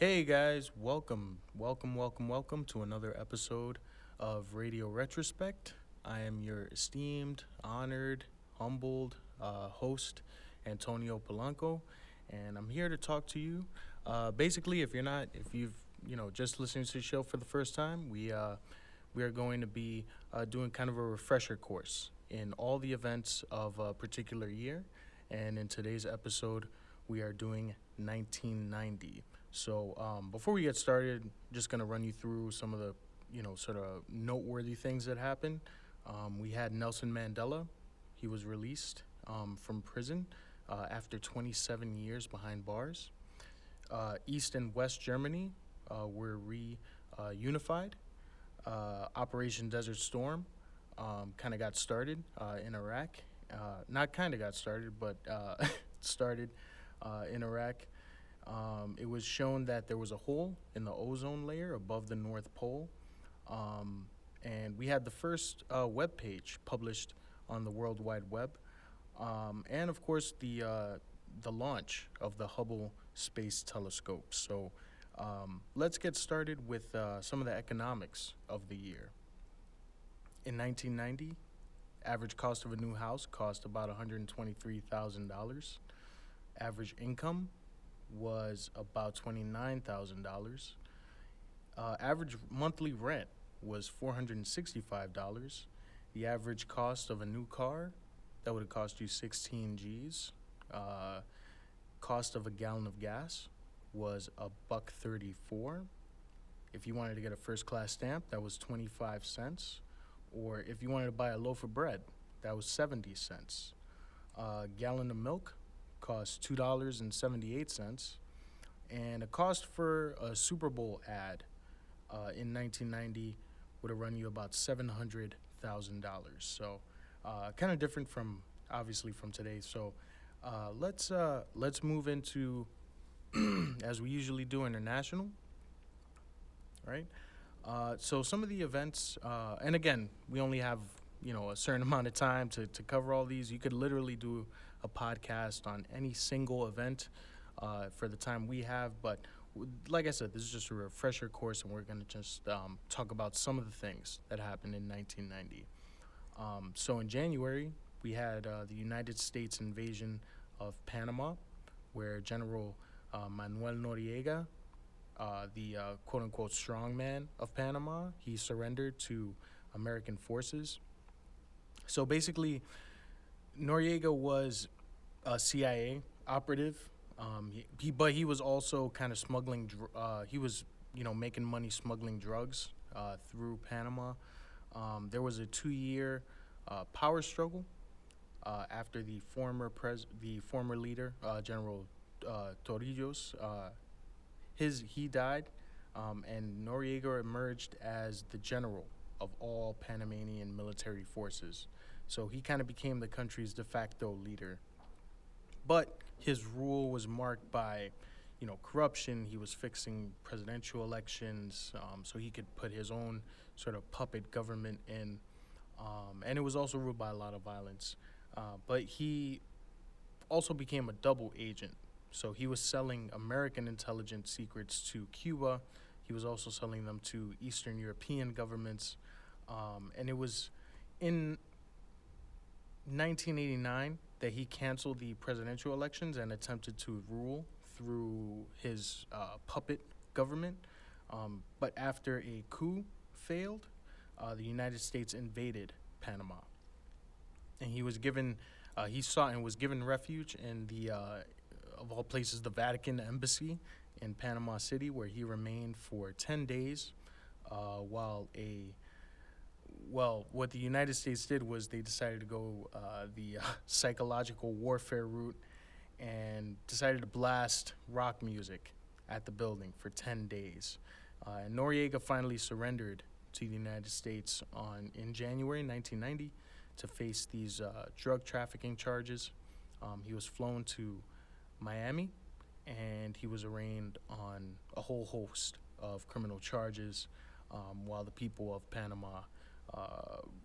Hey guys, welcome to another episode of Radio Retrospekt. I am your esteemed, honored, humbled host, Antonio Polanco, and I'm here to talk to you. Basically, if you've just listening to the show for the first time, we are going to be doing kind of a refresher course in all the events of a particular year, and in today's episode, we are doing 1990. So before we get started, just gonna run you through some of the, sort of noteworthy things that happened. We had Nelson Mandela. He was released from prison after 27 years behind bars. East and West Germany were reunified. Operation Desert Storm kind of got started in Iraq. Not kind of got started, but started in Iraq. It was shown that there was a hole in the ozone layer above the North Pole. And we had the first web page published on the World Wide Web. And of course, the launch of the Hubble Space Telescope. So let's get started with some of the economics of the year. In 1990, average cost of a new house cost about $123,000. Average income was about $29,000. Average monthly rent was $465. The average cost of a new car, that would have cost you 16 G's. Cost of a gallon of gas was $1.34. If you wanted to get a first class stamp, that was 25 cents. Or if you wanted to buy a loaf of bread, that was 70 cents. A gallon of milk cost $2.78, and a cost for a Super Bowl ad in 1990 would have run you about $700,000. So kind of different from obviously from today. So let's move into as we usually do, international. Right. So some of the events, and again, we only have a certain amount of time to cover all these. You could literally do a podcast on any single event for the time we have. But like I said, this is just a refresher course, and we're going to just talk about some of the things that happened in 1990. So in January, we had the United States invasion of Panama, where General Manuel Noriega, the quote-unquote strongman of Panama, he surrendered to American forces. So basically, Noriega was a CIA operative, but he was also kind of smuggling. He was, making money smuggling drugs through Panama. There was a 2-year power struggle after the former leader, General Torrijos. He died, and Noriega emerged as the general of all Panamanian military forces. So he kind of became the country's de facto leader. But his rule was marked by, corruption. He was fixing presidential elections, so he could put his own sort of puppet government in. And it was also ruled by a lot of violence. But he also became a double agent. So he was selling American intelligence secrets to Cuba. He was also selling them to Eastern European governments. And it was in 1989 that he canceled the presidential elections and attempted to rule through his puppet government. But after a coup failed, the United States invaded Panama. And he was given, was given refuge in the, of all places, the Vatican embassy in Panama City, where he remained for 10 days what the United States did was they decided to go the psychological warfare route and decided to blast rock music at the building for 10 days. And Noriega finally surrendered to the United States in January 1990 to face these drug trafficking charges. He was flown to Miami, and he was arraigned on a whole host of criminal charges, while the people of Panama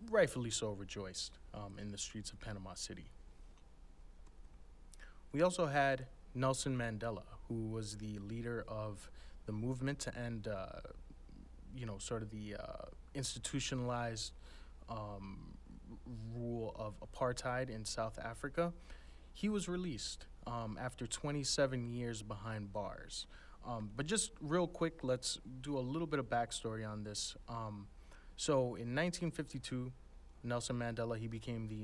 rightfully so rejoiced in the streets of Panama City. We also had Nelson Mandela, who was the leader of the movement to end, sort of the institutionalized um, rule of apartheid in South Africa. He was released after 27 years behind bars. But just real quick, let's do a little bit of backstory on this. So in 1952, Nelson Mandela, he became the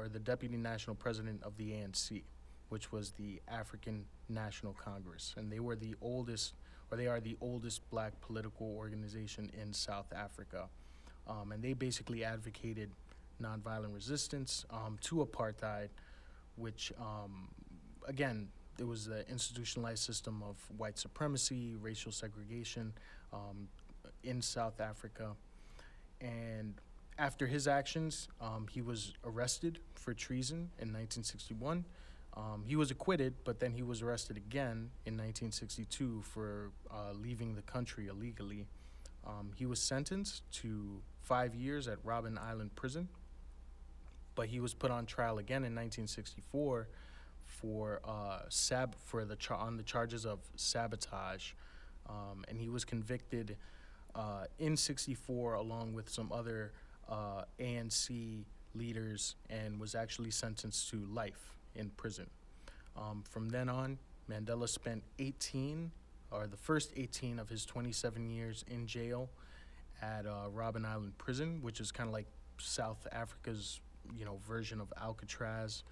the deputy national president of the ANC, which was the African National Congress. And they were the oldest, or they are the oldest black political organization in South Africa. And they basically advocated nonviolent resistance to apartheid, which, again, it was the institutionalized system of white supremacy, racial segregation in South Africa. And after his actions, he was arrested for treason in 1961. He was acquitted, but then he was arrested again in 1962 for leaving the country illegally. He was sentenced to 5 years at Robben Island Prison, but he was put on trial again in 1964 for on the charges of sabotage, and he was convicted in '64 along with some other ANC leaders, and was actually sentenced to life in prison. From then on, Mandela spent the first 18 of his 27 years in jail at Robben Island Prison, which is kind of like South Africa's, version of Alcatraz.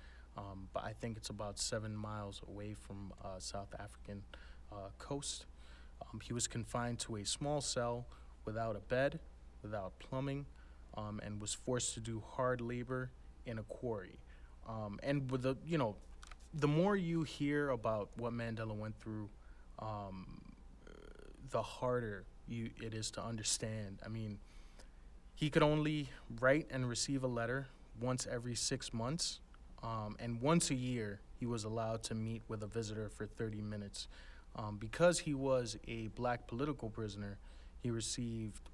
But I think it's about 7 miles away from South African coast. He was confined to a small cell without a bed, without plumbing, and was forced to do hard labor in a quarry. And with the more you hear about what Mandela went through, the harder it is to understand. I mean, he could only write and receive a letter once every 6 months, and once a year he was allowed to meet with a visitor for 30 minutes. Because he was a black political prisoner, he received,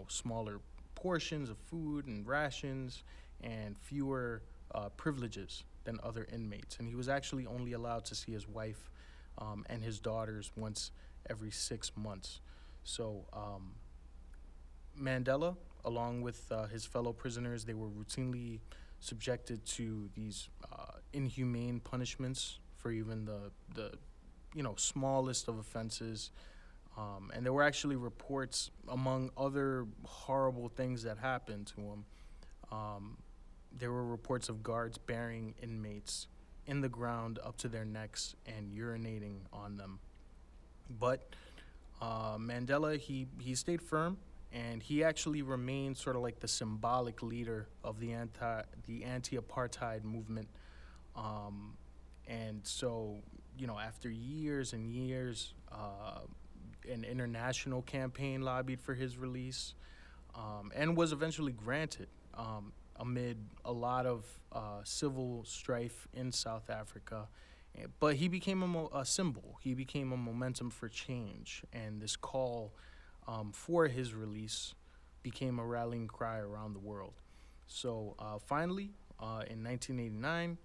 smaller portions of food and rations and fewer privileges than other inmates. And he was actually only allowed to see his wife and his daughters once every 6 months. So Mandela, along with his fellow prisoners, they were routinely subjected to these inhumane punishments for even the smallest of offenses. And there were actually reports, among other horrible things that happened to him, there were reports of guards burying inmates in the ground up to their necks and urinating on them. But Mandela, he stayed firm, and he actually remained sort of like the symbolic leader of the anti-apartheid movement. And so, after years and years, an international campaign lobbied for his release, and was eventually granted amid a lot of civil strife in South Africa. But he became a symbol. He became a momentum for change, and this call for his release became a rallying cry around the world. So finally, in 1989,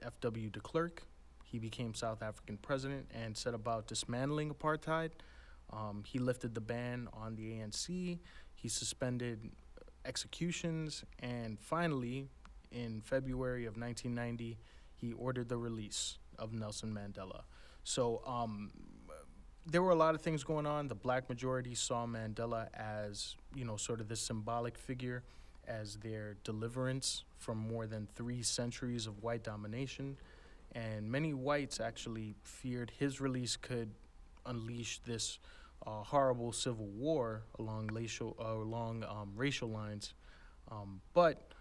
F.W. de Klerk, he became South African president and set about dismantling apartheid. He lifted the ban on the ANC. He suspended executions, and finally, in February of 1990, he ordered the release of Nelson Mandela. So there were a lot of things going on. The black majority saw Mandela as, sort of this symbolic figure, as their deliverance from more than 3 centuries of white domination. And many whites actually feared his release could unleash this horrible civil war along racial lines. But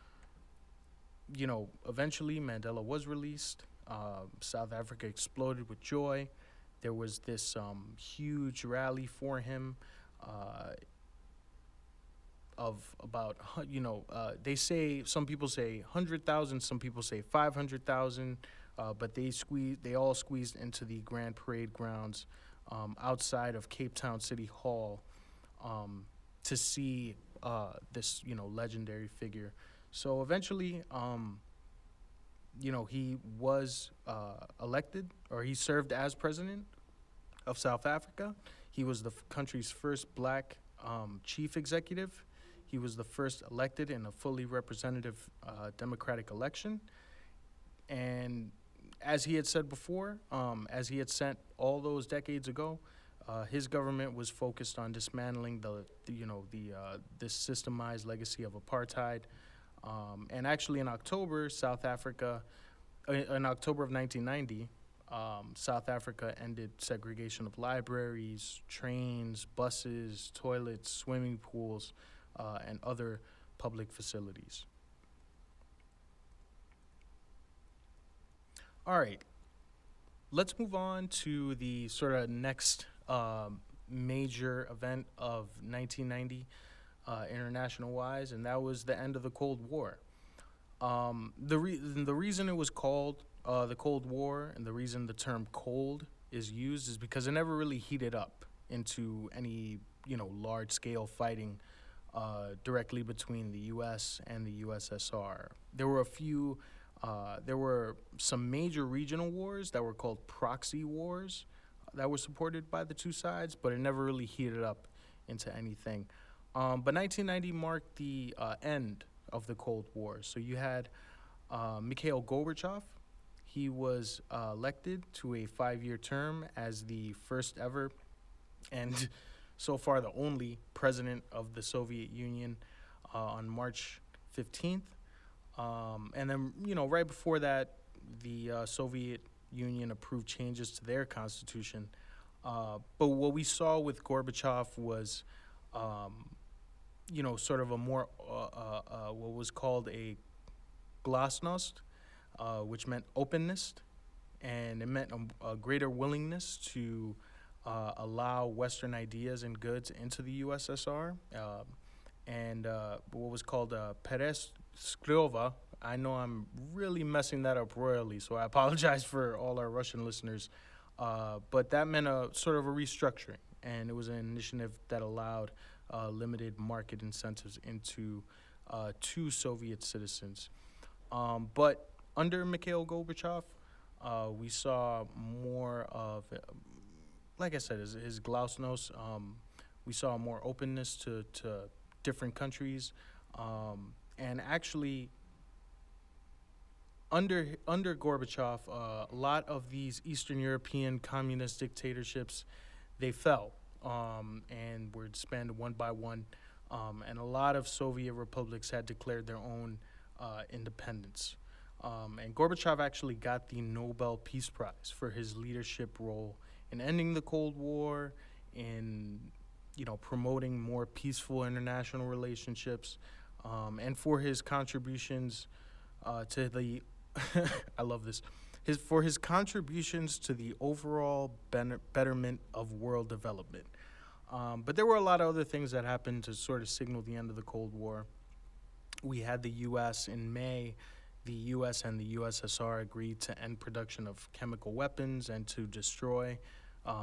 eventually Mandela was released. South Africa exploded with joy. There was this huge rally for him of about, some people say 100,000, some people say 500,000, but they all squeezed into the Grand Parade grounds outside of Cape Town City Hall to see this, legendary figure. So eventually, he was elected, or he served as president of South Africa. He was the country's first black chief executive. He was the first elected in a fully representative democratic election. And as he had said before, as he had said all those decades ago, his government was focused on dismantling this systemized legacy of apartheid. And actually, in October, in October of 1990, South Africa ended segregation of libraries, trains, buses, toilets, swimming pools, and other public facilities. All right, let's move on to the sort of next major event of 1990, international-wise, and that was the end of the Cold War. The reason it was called the Cold War, and the reason the term cold is used, is because it never really heated up into any large-scale fighting directly between the U.S. and the USSR. There were some major regional wars that were called proxy wars that were supported by the two sides, but it never really heated up into anything. But 1990 marked the end of the Cold War. So you had Mikhail Gorbachev. He was elected to a 5-year term as the first ever and so far the only president of the Soviet Union on March 15th. And then, right before that, the Soviet Union approved changes to their constitution. But what we saw with Gorbachev was, sort of a more, what was called a glasnost, which meant openness, and it meant a greater willingness to allow Western ideas and goods into the USSR, and what was called perestroika. I know I'm really messing that up royally, so I apologize for all our Russian listeners, but that meant a sort of a restructuring, and it was an initiative that allowed limited market incentives into to Soviet citizens. But under Mikhail Gorbachev, we saw more of, like I said, his glasnost. We saw more openness to different countries, and actually, under Gorbachev, a lot of these Eastern European communist dictatorships, they fell, and were disbanded one by one, and a lot of Soviet republics had declared their own independence. And Gorbachev actually got the Nobel Peace Prize for his leadership role in ending the Cold War, in promoting more peaceful international relationships, and for his contributions to the I love this. For his contributions to the overall betterment of world development. But there were a lot of other things that happened to sort of signal the end of the Cold War. We had the U.S. in May. The U.S. and the USSR agreed to end production of chemical weapons and to destroy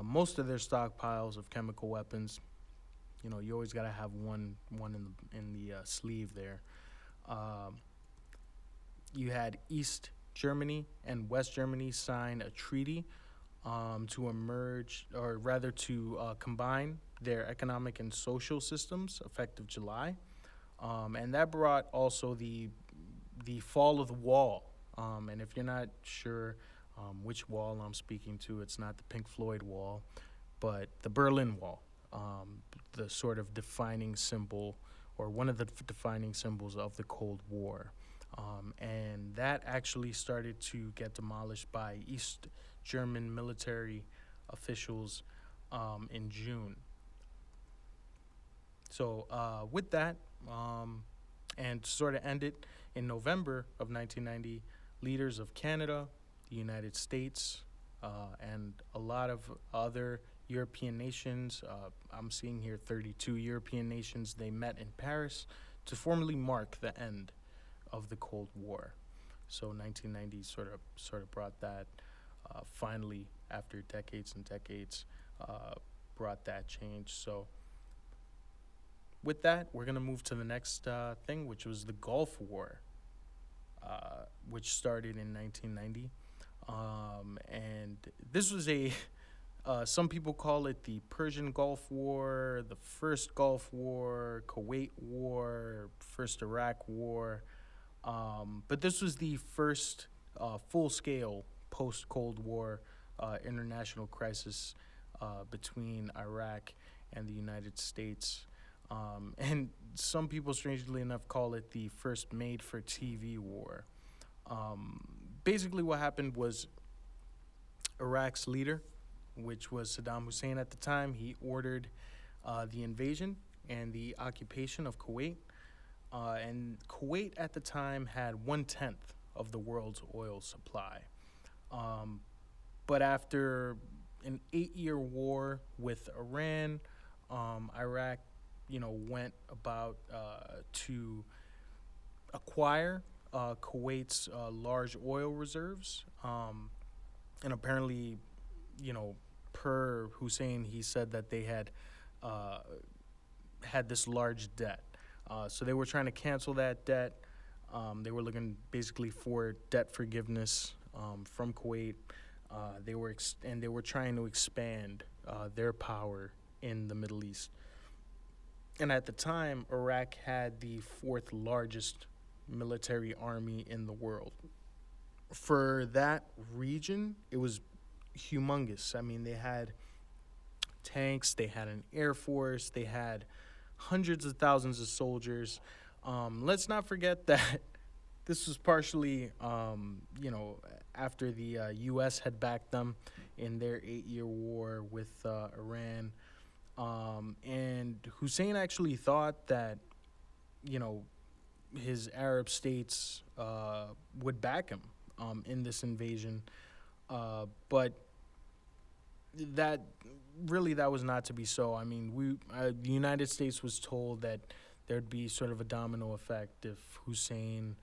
most of their stockpiles of chemical weapons. You always got to have one in the sleeve there. You had East Germany and West Germany sign a treaty to emerge, or rather to combine their economic and social systems effective July. And that brought also the fall of the wall. And if you're not sure which wall I'm speaking to, it's not the Pink Floyd wall, but the Berlin Wall, the sort of defining symbol, or one of the defining symbols of the Cold War. And that actually started to get demolished by East German military officials in June. So with that, and to sort of end it, in November of 1990, leaders of Canada, the United States, and a lot of other European nations, I'm seeing here 32 European nations, they met in Paris to formally mark the end of the Cold War. So 1990 sort of brought that, finally, after decades and decades, brought that change. So with that, we're going to move to the next thing, which was the Gulf War, which started in 1990. And this was Some people call it the Persian Gulf War, the First Gulf War, Kuwait War, First Iraq War. But this was the first full scale post Cold War international crisis between Iraq and the United States. And some people, strangely enough, call it the first made for TV war. Basically, what happened was Iraq's leader, which was Saddam Hussein at the time, he ordered the invasion and the occupation of Kuwait. And Kuwait at the time had 1/10 of the world's oil supply. But after an 8-year war with Iran, Iraq, went about to acquire Kuwait's large oil reserves. And apparently, per Hussein, he said that they had this large debt. So they were trying to cancel that debt. They were looking basically for debt forgiveness from Kuwait. They were trying to expand their power in the Middle East. And at the time, Iraq had the fourth largest military army in the world. For that region, it was humongous. I mean, they had tanks, they had an air force, they had hundreds of thousands of soldiers. Let's not forget that this was partially, after the U.S. had backed them in their 8-year war with Iran. And Hussein actually thought that, his Arab states would back him in this invasion. But that was not to be so. I mean, the United States was told that there'd be sort of a domino effect if Hussein,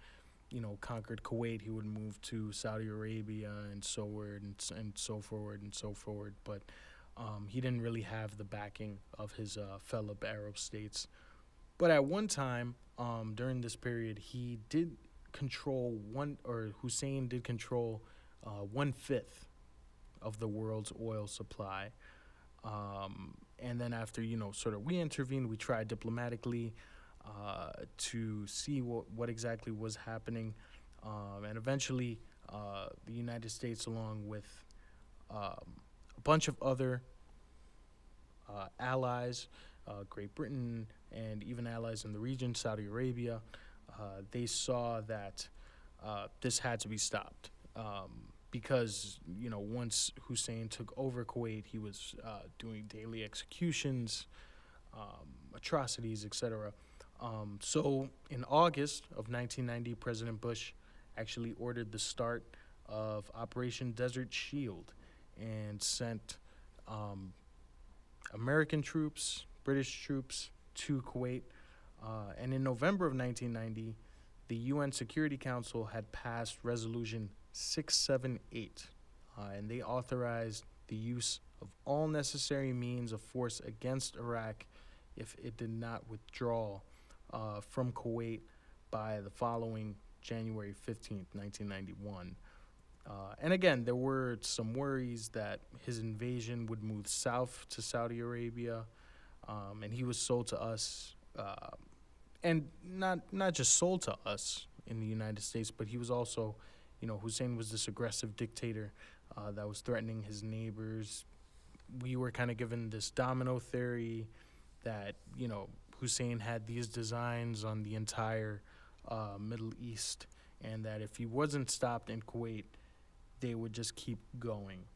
conquered Kuwait. He would move to Saudi Arabia and so forward and so forward and so forward. But he didn't really have the backing of his fellow Arab states. But at one time, during this period, Hussein did control 1/5 of the world's oil supply. And then after, we intervened, we tried diplomatically to see what exactly was happening. And eventually, the United States, along with a bunch of other allies, Great Britain, and even allies in the region, Saudi Arabia, they saw that this had to be stopped. Because, once Hussein took over Kuwait, he was doing daily executions, atrocities, etc. So in August of 1990, President Bush actually ordered the start of Operation Desert Shield and sent American troops, British troops to Kuwait. And in November of 1990, the UN Security Council had passed Resolution 678, and they authorized the use of all necessary means of force against Iraq if it did not withdraw from Kuwait by the following January 15th, 1991. And again, there were some worries that his invasion would move south to Saudi Arabia, and he was sold to us, and not just sold to us in the United States, but he was also, Hussein was this aggressive dictator that was threatening his neighbors. We were kind of given this domino theory that, Hussein had these designs on the entire Middle East, and that if he wasn't stopped in Kuwait, they would just keep going.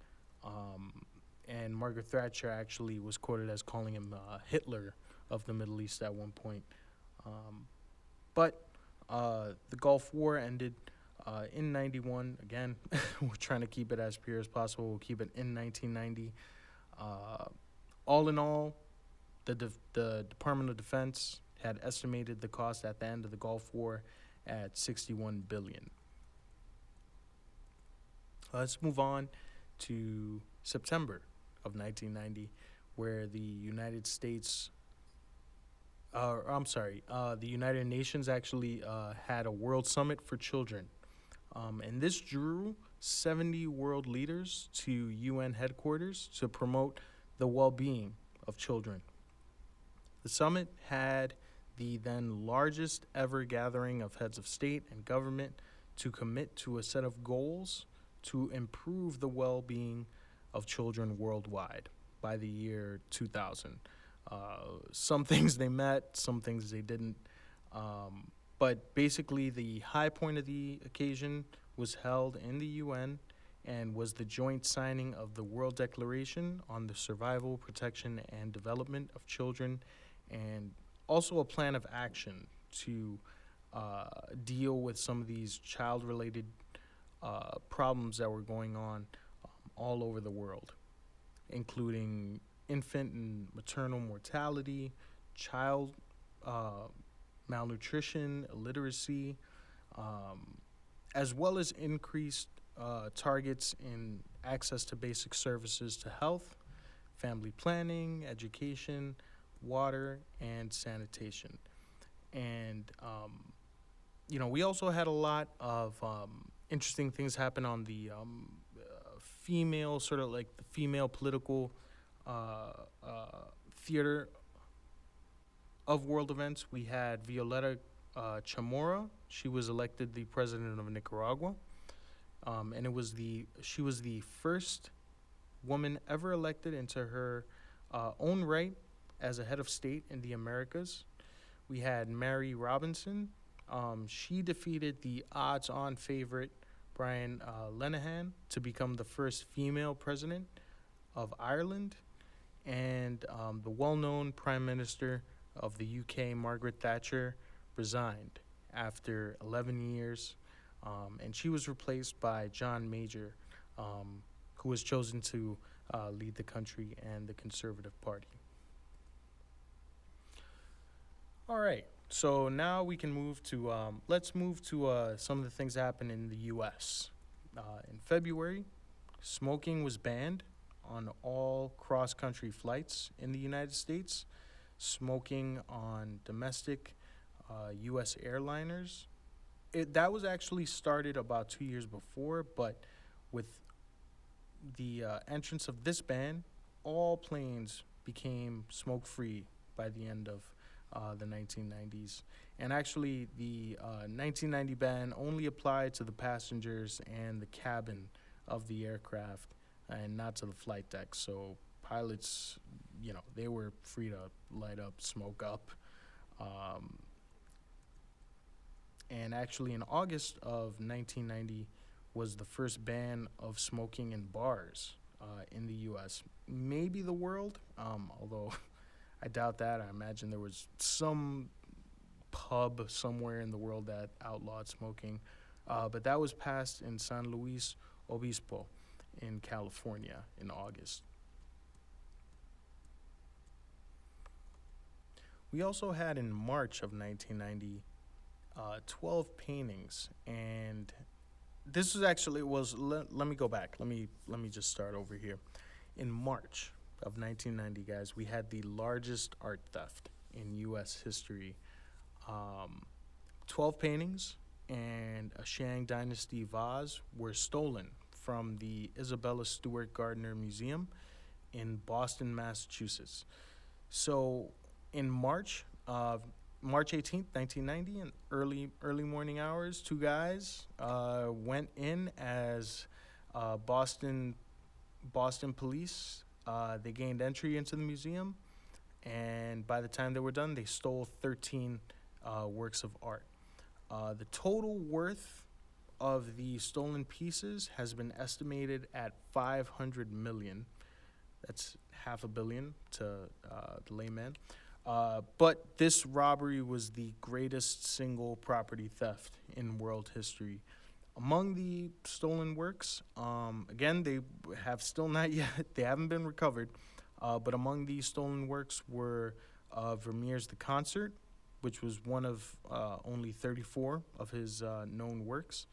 And Margaret Thatcher actually was quoted as calling him Hitler of the Middle East at one point. But the Gulf War ended in 91. Again, we're trying to keep it as pure as possible. We'll keep it in 1990. All in all, the Department of Defense had estimated the cost at the end of the Gulf War at $61 billion. Let's move on to September of 1990, where the United States, the United Nations actually had a World Summit for Children. And this drew 70 world leaders to UN headquarters to promote the well-being of children. The summit had the then largest ever gathering of heads of state and government to commit to a set of goals to improve the well-being of children worldwide by the year 2000. Some things they met, some things they didn't. But basically, the high point of the occasion was held in the UN and was the joint signing of the World Declaration on the Survival, Protection, and Development of Children, and also a plan of action to deal with some of these child-related problems that were going on all over the world, including infant and maternal mortality, child malnutrition, illiteracy, as well as increased targets in access to basic services to health, family planning, education, water, and sanitation. And, we also had a lot of interesting things happen on the female, sort of like the female political theater of world events. We had Violeta Chamorro. She was elected the president of Nicaragua, and she was the first woman ever elected into her own right as a head of state in the Americas. We had Mary Robinson. She defeated the odds-on favorite Brian Lenihan to become the first female president of Ireland, and the well-known Prime Minister of the UK, Margaret Thatcher, resigned after 11 years, and she was replaced by John Major, who was chosen to lead the country and the Conservative Party. All right, so now we can move to, let's move to some of the things that happened in the U.S. In February, smoking was banned on all cross-country flights in the United States. Smoking on domestic U.S. airliners. That was actually started about 2 years before, but with the entrance of this ban, all planes became smoke-free by the end of the 1990s. And actually, the 1990 ban only applied to the passengers and the cabin of the aircraft and not to the flight deck. So pilots, they were free to light up, smoke up. And actually in August of 1990 was the first ban of smoking in bars in the U.S., maybe the world, although I doubt that. I imagine there was some pub somewhere in the world that outlawed smoking. But that was passed in San Luis Obispo in California in August. We also had in March of 1990 12 paintings, and this was actually let me go back. Let me just start over here. In March of 1990, guys, we had the largest art theft in U.S. history. 12 paintings and a Shang Dynasty vase were stolen from the Isabella Stewart Gardner Museum in Boston, Massachusetts. So in March 18th, 1990, in early morning hours, two guys went in as Boston police. They gained entry into the museum, and by the time they were done, they stole 13 works of art. The total worth of the stolen pieces has been estimated at $500 million. That's $500 million to the layman. But this robbery was the greatest single property theft in world history. Among the stolen works, again, they have still not yet, they haven't been recovered, but among these stolen works were Vermeer's The Concert, which was one of only 34 of his known works.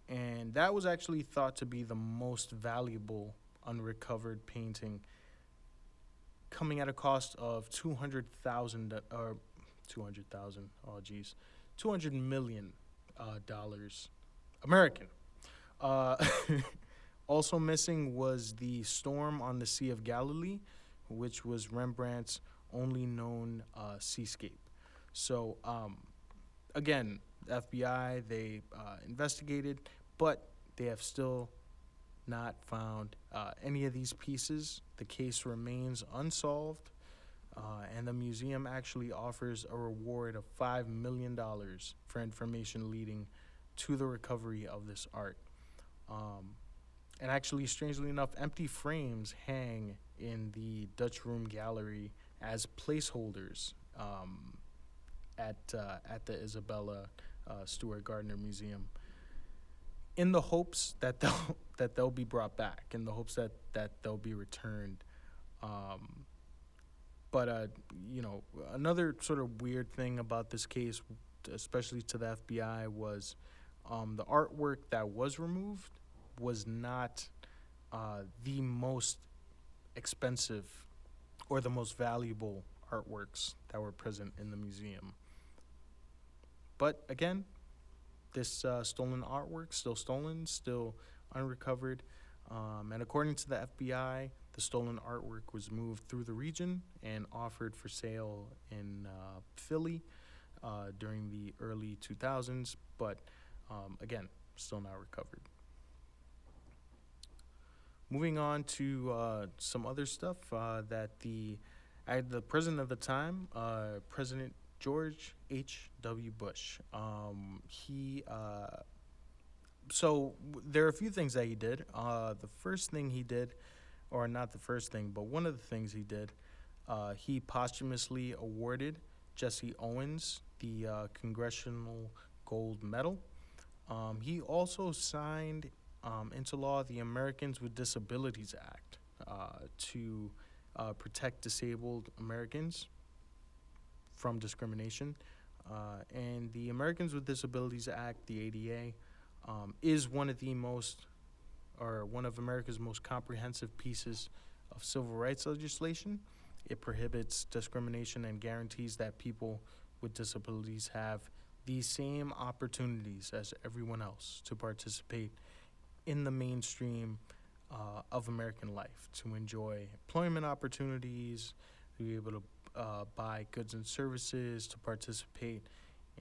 And that was actually thought to be the most valuable unrecovered painting, coming at a cost of $200 million dollars American. Uh, Also missing was the storm on the Sea of Galilee, which was Rembrandt's only known seascape. So again, the FBI they investigated, but they have still not found any of these pieces. The case remains unsolved, and the museum actually offers a reward of $5 million for information leading to the recovery of this art. Um, and actually, strangely enough, empty frames hang in the Dutch Room Gallery as placeholders at the Isabella Stewart Gardner Museum, in the hopes that they'll be brought back, in the hopes that they'll be returned. Um, but another sort of weird thing about this case, especially to the FBI, was the artwork that was removed was not the most expensive or the most valuable artworks that were present in the museum. But again, this stolen artwork, still stolen, still unrecovered. And according to the FBI, the stolen artwork was moved through the region and offered for sale in Philly during the early 2000s, but again, still not recovered. Moving on to some other stuff that the president of the time, President George H.W. Bush, there are a few things that he did. The first thing he did, or not the first thing, but one of the things he did, he posthumously awarded Jesse Owens the Congressional Gold Medal. He also signed into law the Americans with Disabilities Act to protect disabled Americans from discrimination. And the Americans with Disabilities Act, the ADA, is one of America's most comprehensive pieces of civil rights legislation. It prohibits discrimination and guarantees that people with disabilities have the same opportunities as everyone else to participate in the mainstream of American life, to enjoy employment opportunities, to be able to buy goods and services, to participate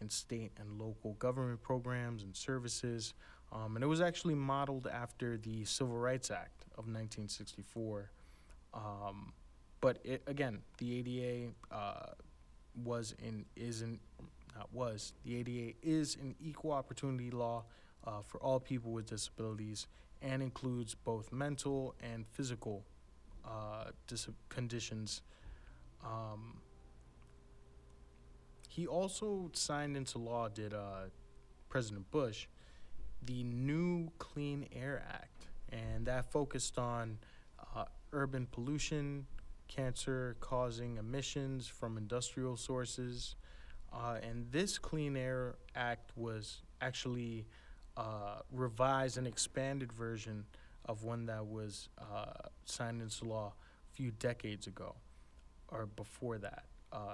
in state and local government programs and services. And it was actually modeled after the Civil Rights Act of 1964. The ADA the ADA is an equal opportunity law for all people with disabilities and includes both mental and physical conditions. He also signed into law, did President Bush, the new Clean Air Act, and that focused on urban pollution, cancer-causing emissions from industrial sources. And this Clean Air Act was actually revised and expanded version of one that was signed into law a few decades ago, or before that.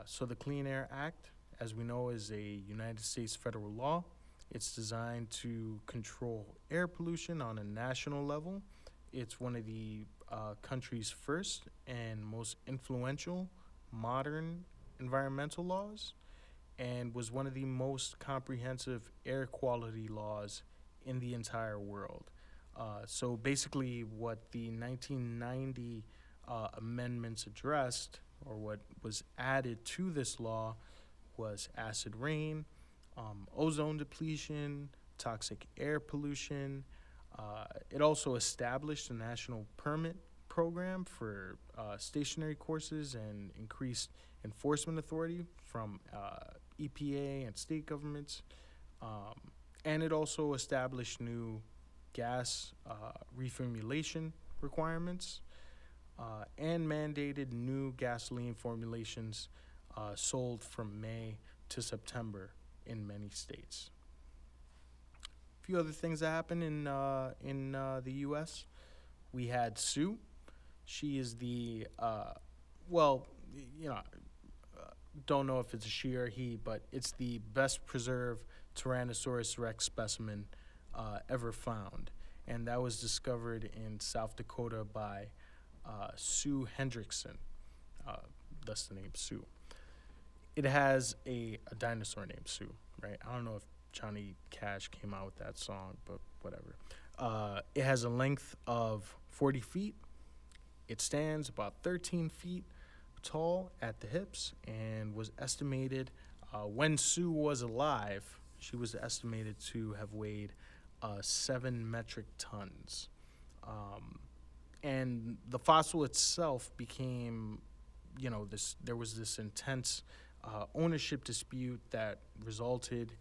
So the Clean Air Act, as we know, is a United States federal law. It's designed to control air pollution on a national level. It's one of the country's first and most influential modern environmental laws, and was one of the most comprehensive air quality laws in the entire world. So basically what the 1990 amendments addressed, or what was added to this law, was acid rain, ozone depletion, toxic air pollution. It also established a national permit program for stationary courses and increased enforcement authority from EPA and state governments. And it also established new gas reformulation requirements and mandated new gasoline formulations sold from May to September in many states. A few other things that happened in the U.S. We had Sue. She is the don't know if it's a she or he, but it's the best preserved Tyrannosaurus Rex specimen ever found. and that was discovered in South Dakota by Sue Hendrickson, uh, thus the name Sue. It has a dinosaur named Sue, right? I don't know if Johnny Cash came out with that song, but whatever. It has a length of 40 feet. It stands about 13 feet tall at the hips and was estimated, when Sue was alive, she was estimated to have weighed 7 metric tons. And the fossil itself became, there was this intense ownership dispute that resulted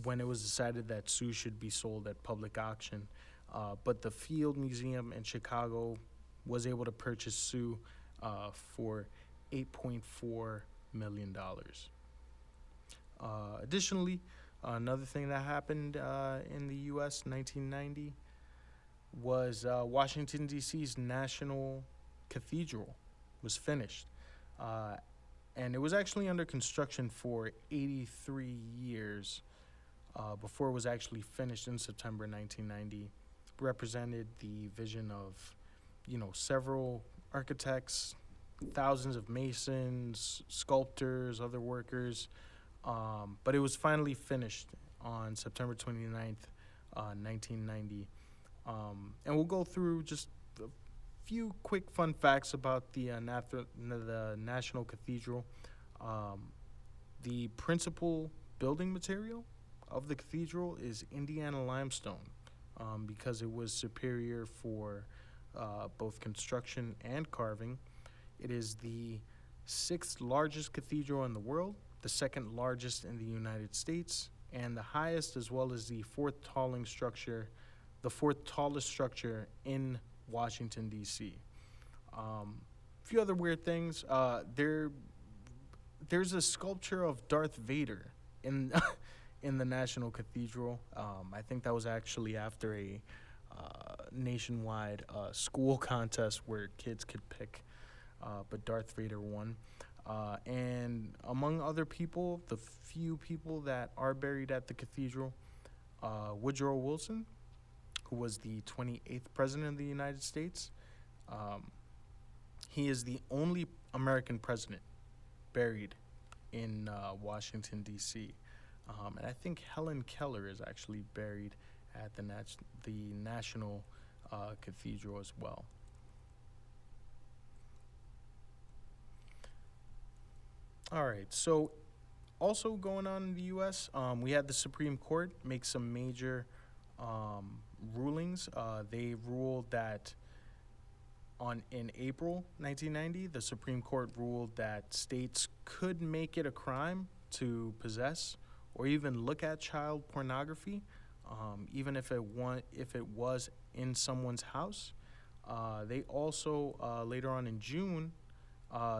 when it was decided that Sue should be sold at public auction. But the Field Museum in Chicago was able to purchase Sue for $8.4 million. Additionally, another thing that happened in the U.S. in 1990 was Washington, D.C.'s National Cathedral was finished. And it was actually under construction for 83 years before it was actually finished in September 1990. Represented the vision of, several architects, thousands of masons, sculptors, other workers. But it was finally finished on September 29th, 1990. And we'll go through just a few quick fun facts about the National Cathedral. The principal building material of the cathedral is Indiana limestone, because it was superior for both construction and carving. It is the 6th largest cathedral in the world, the 2nd largest in the United States, and the highest, as well as the 4th tallest structure in Washington, D.C. A few other weird things. There's a sculpture of Darth Vader in in the National Cathedral. I think that was actually after a nationwide school contest where kids could pick, but Darth Vader won. And among other people, the few people that are buried at the cathedral, Woodrow Wilson, who was the 28th president of the United States. He is the only American president buried in Washington, D.C. And I think Helen Keller is actually buried at the National Cathedral as well. All right, so also going on in the U.S., we had the Supreme Court make some major rulings. They ruled that in April 1990, the Supreme Court ruled that states could make it a crime to possess or even look at child pornography, even if it was in someone's house. They also later on in June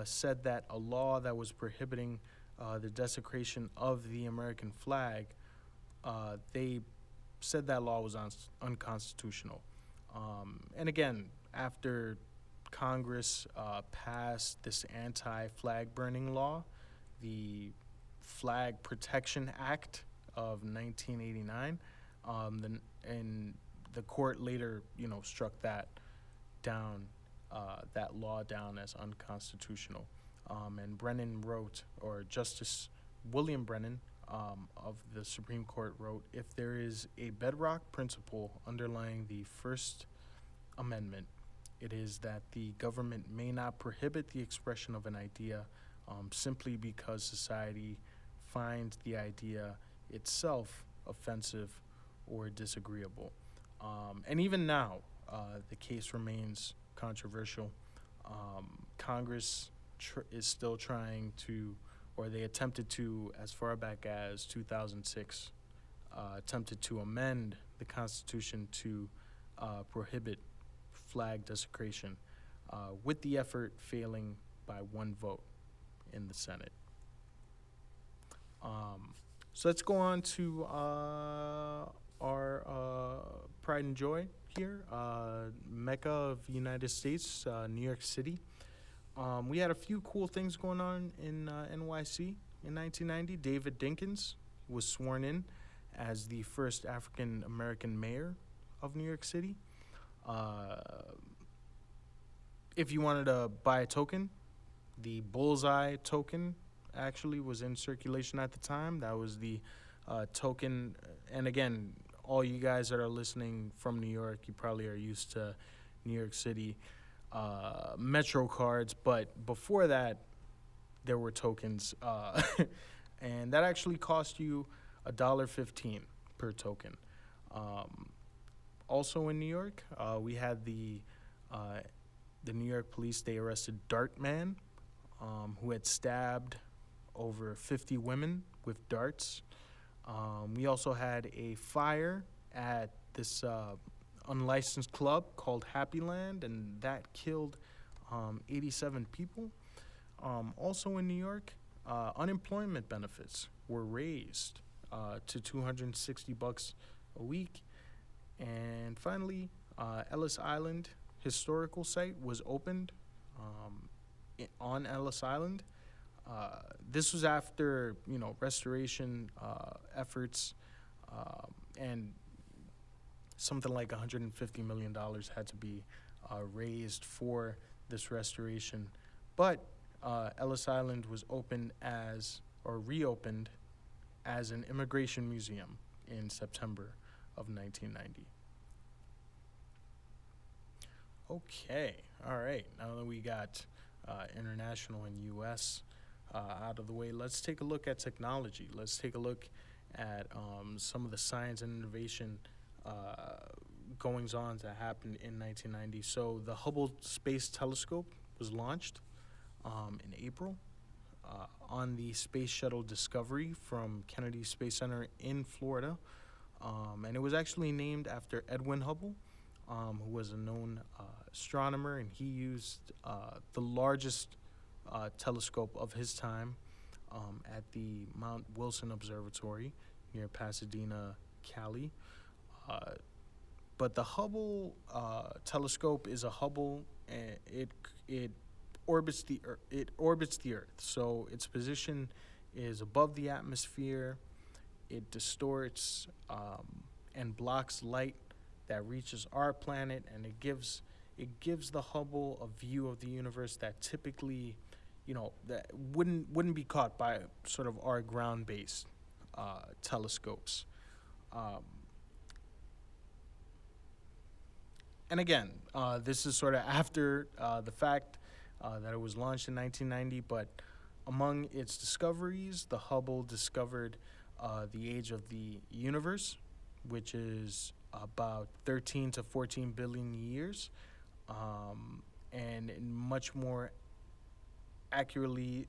said that a law that was prohibiting the desecration of the American flag, they said that law was unconstitutional. And again, after Congress passed this anti-flag burning law, the Flag Protection Act of 1989, and the court later, struck that down, that law down as unconstitutional. And Justice William Brennan of the Supreme Court wrote, if there is a bedrock principle underlying the First Amendment, it is that the government may not prohibit the expression of an idea simply because society finds the idea itself offensive or disagreeable. And even now, the case remains controversial. Congress is still trying to, or they attempted to, as far back as 2006, attempted to amend the Constitution to prohibit flag desecration, with the effort failing by one vote in the Senate. So let's go on to our pride and joy here, Mecca of the United States, New York City. We had a few cool things going on in NYC in 1990. David Dinkins was sworn in as the first African-American mayor of New York City. Uh, if you wanted to buy a token, the Bullseye token actually was in circulation at the time. That was the token. And again, all you guys that are listening from New York, you probably are used to New York City Metro cards. But before that, there were tokens. And that actually cost you $1.15 per token. Also in New York, we had the New York police. They arrested Dartman, who had stabbed over 50 women with darts. We also had a fire at this unlicensed club called Happy Land, and that killed 87 people. Also in New York, unemployment benefits were raised to $260 a week. And finally, Ellis Island Historical Site was opened on Ellis Island. This was after, restoration efforts, and something like $150 million had to be raised for this restoration. But Ellis Island was reopened as an immigration museum in September of 1990. Okay, all right. Now that we got international and U.S. Out of the way, let's take a look at technology. Let's take a look at some of the science and innovation goings-on that happened in 1990. So the Hubble Space Telescope was launched in April on the Space Shuttle Discovery from Kennedy Space Center in Florida. And it was actually named after Edwin Hubble, who was a known astronomer, and he used the largest telescope of his time at the Mount Wilson Observatory near Pasadena, Cali. But the Hubble telescope is a Hubble, and it orbits the Earth. So its position is above the atmosphere. It distorts and blocks light that reaches our planet, and it gives the Hubble a view of the universe that typically, that wouldn't be caught by sort of our ground-based telescopes. And again, this is sort of after the fact that it was launched in 1990, but among its discoveries, the Hubble discovered the age of the universe, which is about 13 to 14 billion years, and much more accurately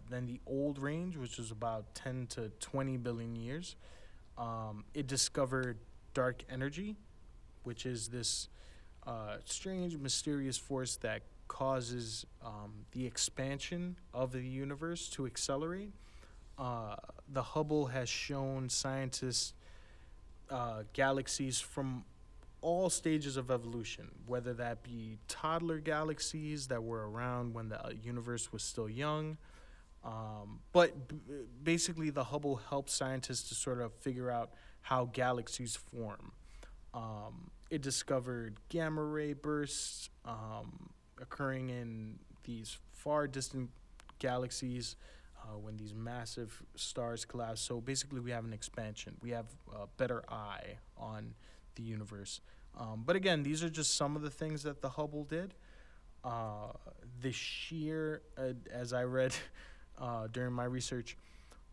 than the old range, which was about 10 to 20 billion years. It discovered dark energy, which is this strange, mysterious force that causes the expansion of the universe to accelerate. The Hubble has shown scientists galaxies from all stages of evolution, whether that be toddler galaxies that were around when the universe was still young. But basically, the Hubble helps scientists to sort of figure out how galaxies form. It discovered gamma ray bursts occurring in these far distant galaxies when these massive stars collapse. So basically, we have an expansion. We have a better eye on the universe. But again, these are just some of the things that the Hubble did. The sheer, as I read during my research,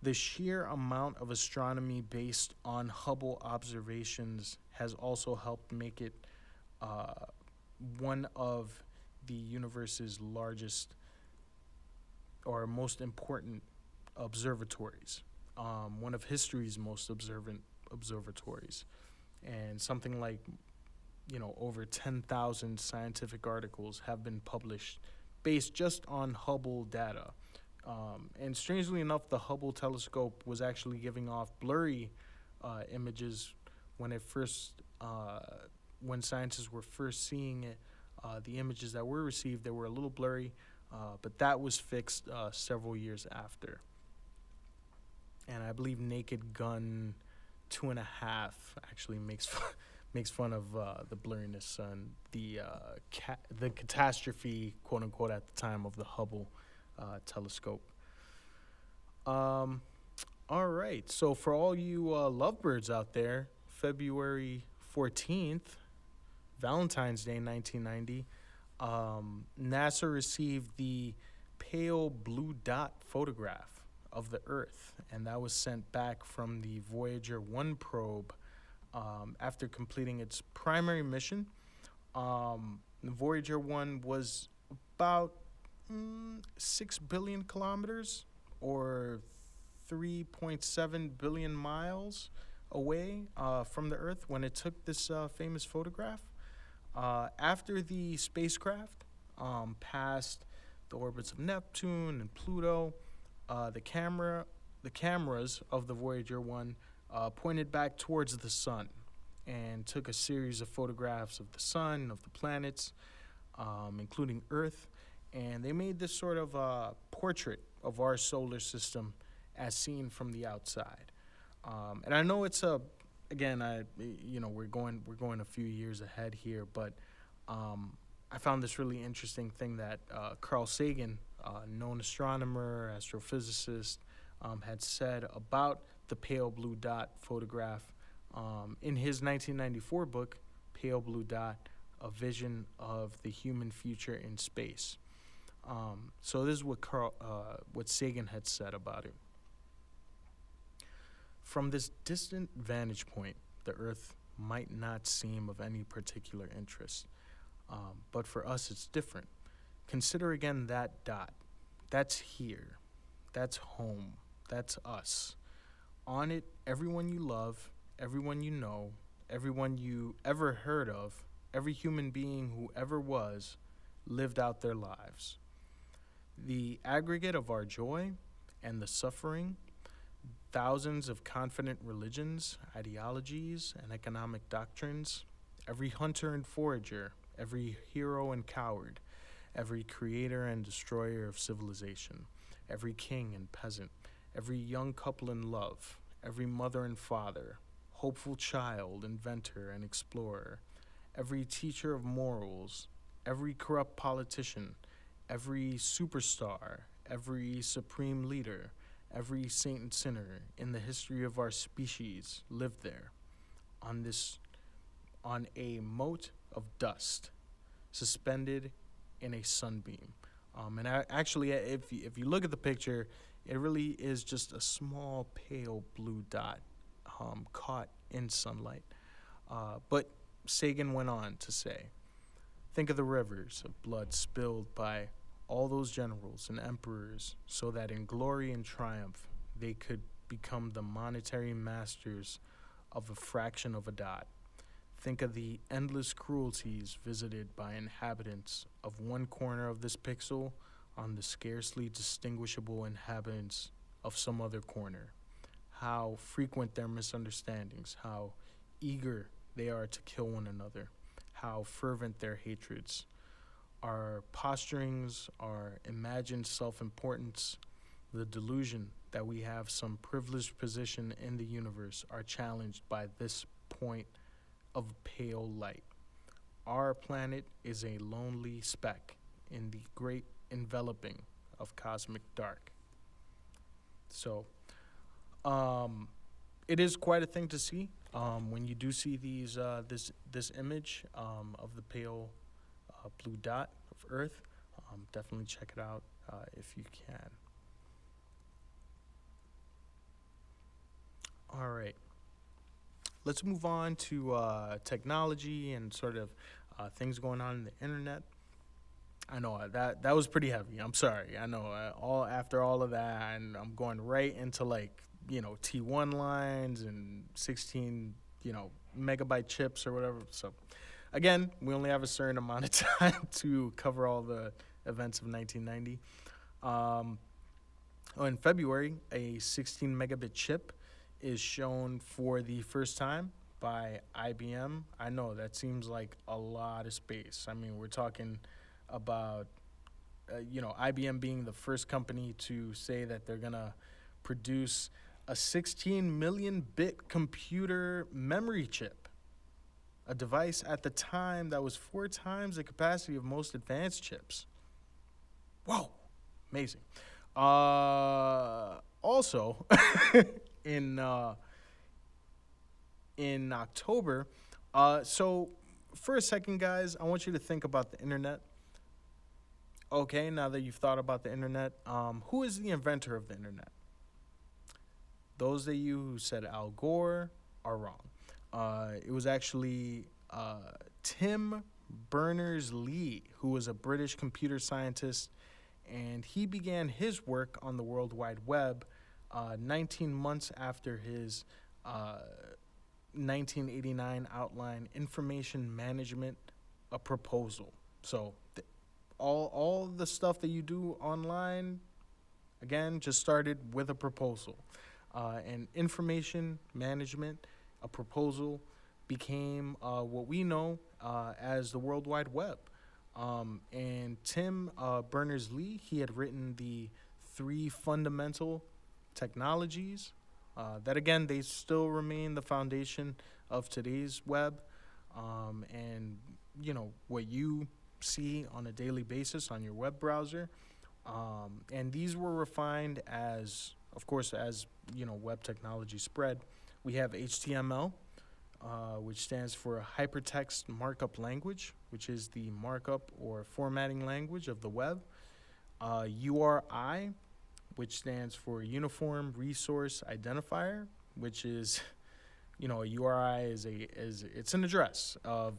the sheer amount of astronomy based on Hubble observations has also helped make it one of the universe's largest or most important observatories, one of history's most observant observatories, and something like, over 10,000 scientific articles have been published based just on Hubble data. And strangely enough, the Hubble telescope was actually giving off blurry images when when scientists were first seeing it. The images that were received, they were a little blurry, but that was fixed several years after. And I believe Naked Gun 2.5 actually makes makes fun of the blurriness and the catastrophe, quote unquote, at the time of the Hubble telescope. All right. So for all you lovebirds out there, February 14th, Valentine's Day, 1990, NASA received the pale blue dot photograph of the Earth, and that was sent back from the Voyager 1 probe after completing its primary mission. Voyager 1 was about 6 billion kilometers or 3.7 billion miles away from the Earth when it took this famous photograph. After the spacecraft passed the orbits of Neptune and Pluto, the cameras of the Voyager 1 pointed back towards the sun and took a series of photographs of the sun, of the planets, including Earth, and they made this sort of portrait of our solar system as seen from the outside. And I know it's we're going a few years ahead here, but I found this really interesting thing that Carl Sagan, known astronomer, astrophysicist, had said about the pale blue dot photograph in his 1994 book, Pale Blue Dot, A Vision of the Human Future in Space. So this is what Sagan had said about it. From this distant vantage point, the Earth might not seem of any particular interest, but for us it's different. Consider again that dot. That's here. That's home. That's us. On it, everyone you love, everyone you know, everyone you ever heard of, every human being who ever was, lived out their lives. The aggregate of our joy and the suffering, thousands of confident religions, ideologies, and economic doctrines, every hunter and forager, every hero and coward, every creator and destroyer of civilization, every king and peasant, every young couple in love, every mother and father, hopeful child, inventor, and explorer, every teacher of morals, every corrupt politician, every superstar, every supreme leader, every saint and sinner in the history of our species lived there, on a mote of dust, suspended in a sunbeam. Actually, if you look at the picture, it really is just a small pale blue dot caught in sunlight. But Sagan went on to say, think of the rivers of blood spilled by all those generals and emperors so that in glory and triumph they could become the monetary masters of a fraction of a dot. Think of the endless cruelties visited by inhabitants of one corner of this pixel on the scarcely distinguishable inhabitants of some other corner. How frequent their misunderstandings, how eager they are to kill one another, how fervent their hatreds. Our posturings, our imagined self-importance, the delusion that we have some privileged position in the universe are challenged by this point of pale light. Our planet is a lonely speck in the great enveloping of cosmic dark. So, it is quite a thing to see when you do see this image of the pale blue dot of Earth. Definitely check it out if you can. All right. Let's move on to technology and sort of things going on in the internet. I know that was pretty heavy. I'm sorry. I know after all of that, and I'm going right into T1 lines and 16 megabyte chips or whatever. So again, we only have a certain amount of time to cover all the events of 1990. In February, a 16 megabit chip is shown for the first time by IBM. I know that seems like a lot of space. I mean, we're talking about, IBM being the first company to say that they're going to produce a 16 million bit computer memory chip. a device at the time that was 4 times the capacity of most advanced chips. Whoa, amazing. Also, in in October, so for a second, guys, I want you to think about the internet. Okay, now that you've thought about the internet, who is the inventor of the internet? Those of you who said Al Gore are wrong. It was actually Tim Berners-Lee, who was a British computer scientist, and he began his work on the World Wide Web 19 months after his 1989 outline information management a proposal. So all the stuff that you do online, again, just started with a proposal. And information management, a proposal, became what we know as the World Wide Web. And Tim Berners-Lee, he had written the 3 fundamental technologies that, again, they still remain the foundation of today's web. And, you know, what you see on a daily basis on your web browser. And these were refined as, of course, as, you know, web technology spread. We have HTML, which stands for Hypertext Markup Language, which is the markup or formatting language of the web. URI, which stands for Uniform Resource Identifier, which is, you know, a URI is it's an address of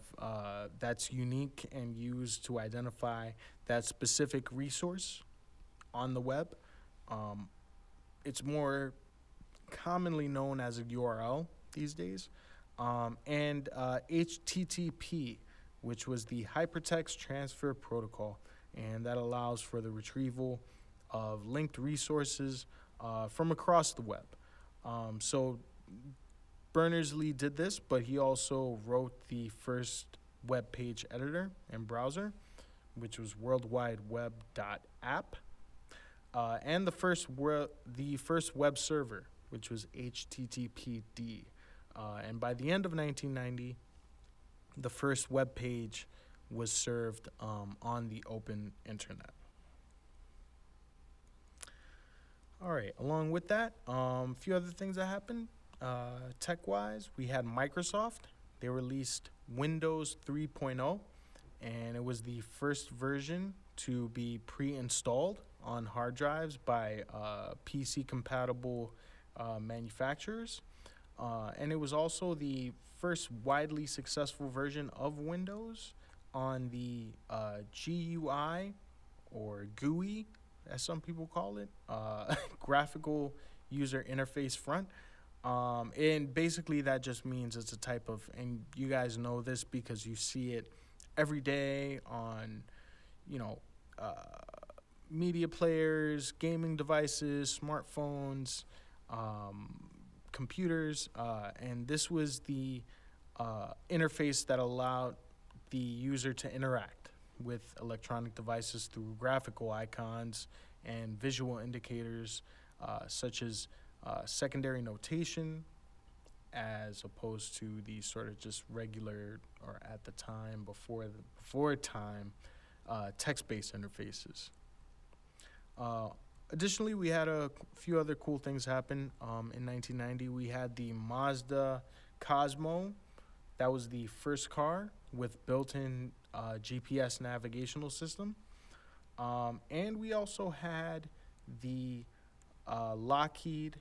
that's unique and used to identify that specific resource on the web. It's more commonly known as a URL these days. And HTTP, which was the Hypertext Transfer Protocol, and that allows for the retrieval of linked resources from across the web. So Berners-Lee did this, but he also wrote the first web page editor and browser, which was worldwideweb.app, and the first web server, which was HTTPD. And by the end of 1990, the first web page was served on the open internet. All right, along with that, a few other things that happened. Tech-wise, we had Microsoft. They released Windows 3.0, and it was the first version to be pre-installed on hard drives by PC-compatible manufacturers. And it was also the first widely successful version of Windows on the GUI, or GUI, as some people call it, graphical user interface front. And basically that just means it's a type of, and you guys know this because you see it every day on, you know, media players, gaming devices, smartphones, computers, and this was the interface that allowed the user to interact with electronic devices through graphical icons and visual indicators such as secondary notation, as opposed to the sort of just regular, or at the time before time, text-based interfaces. Additionally, we had a few other cool things happen. In 1990, we had the Mazda Cosmo. That was the first car with built-in GPS navigational system. And we also had the Lockheed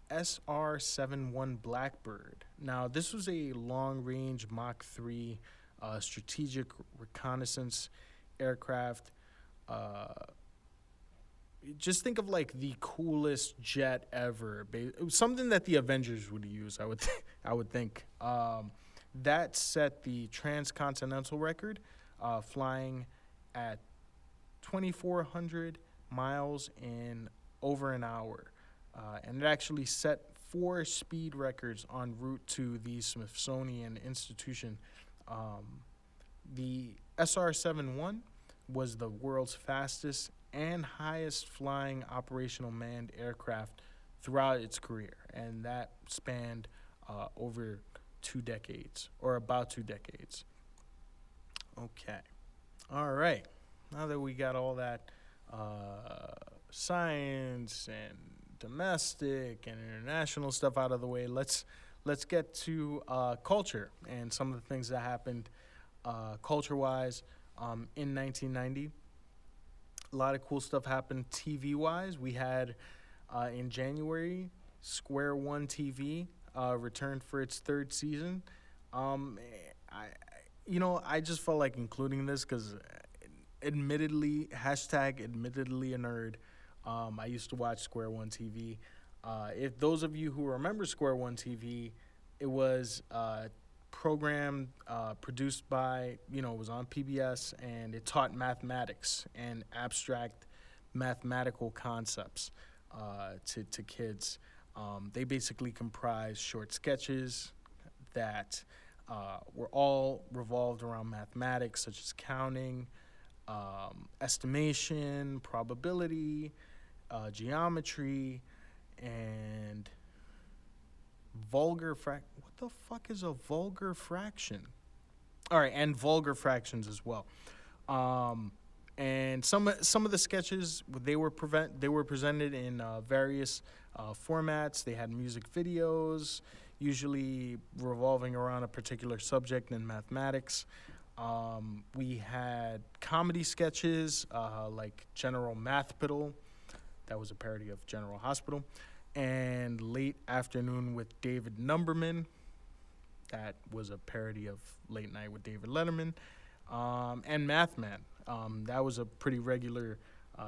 SR-71 Blackbird. Now, this was a long-range Mach 3 strategic reconnaissance aircraft. Just think of like the coolest jet ever. Something that the Avengers would use, I would think. That set the transcontinental record, flying at 2,400 miles in over an hour. And it actually set 4 speed records en route to the Smithsonian Institution. The SR-71 was the world's fastest and highest flying operational manned aircraft throughout its career. And that spanned over 2 decades, or about 2 decades. Okay. All right. Now that we got all that science and domestic and international stuff out of the way, let's get to culture and some of the things that happened culture-wise in 1990. A lot of cool stuff happened TV-wise. We had in January, Square One TV returned for its 3rd season. I just felt like including this because admittedly a nerd, I used to watch Square One TV. If those of you who remember Square One TV, it was programmed, produced by, it was on PBS, and it taught mathematics and abstract mathematical concepts to kids. They basically comprised short sketches that were all revolved around mathematics, such as counting, estimation, probability, geometry, and vulgar what the fuck is a vulgar fraction? All right, and vulgar fractions as well. And some of the sketches, they were presented in various formats. They had music videos, usually revolving around a particular subject in mathematics. We had comedy sketches like General Mathpital, that was a parody of General Hospital, and Late Afternoon with David Numberman, that was a parody of Late Night with David Letterman, and Mathman. That was a pretty regular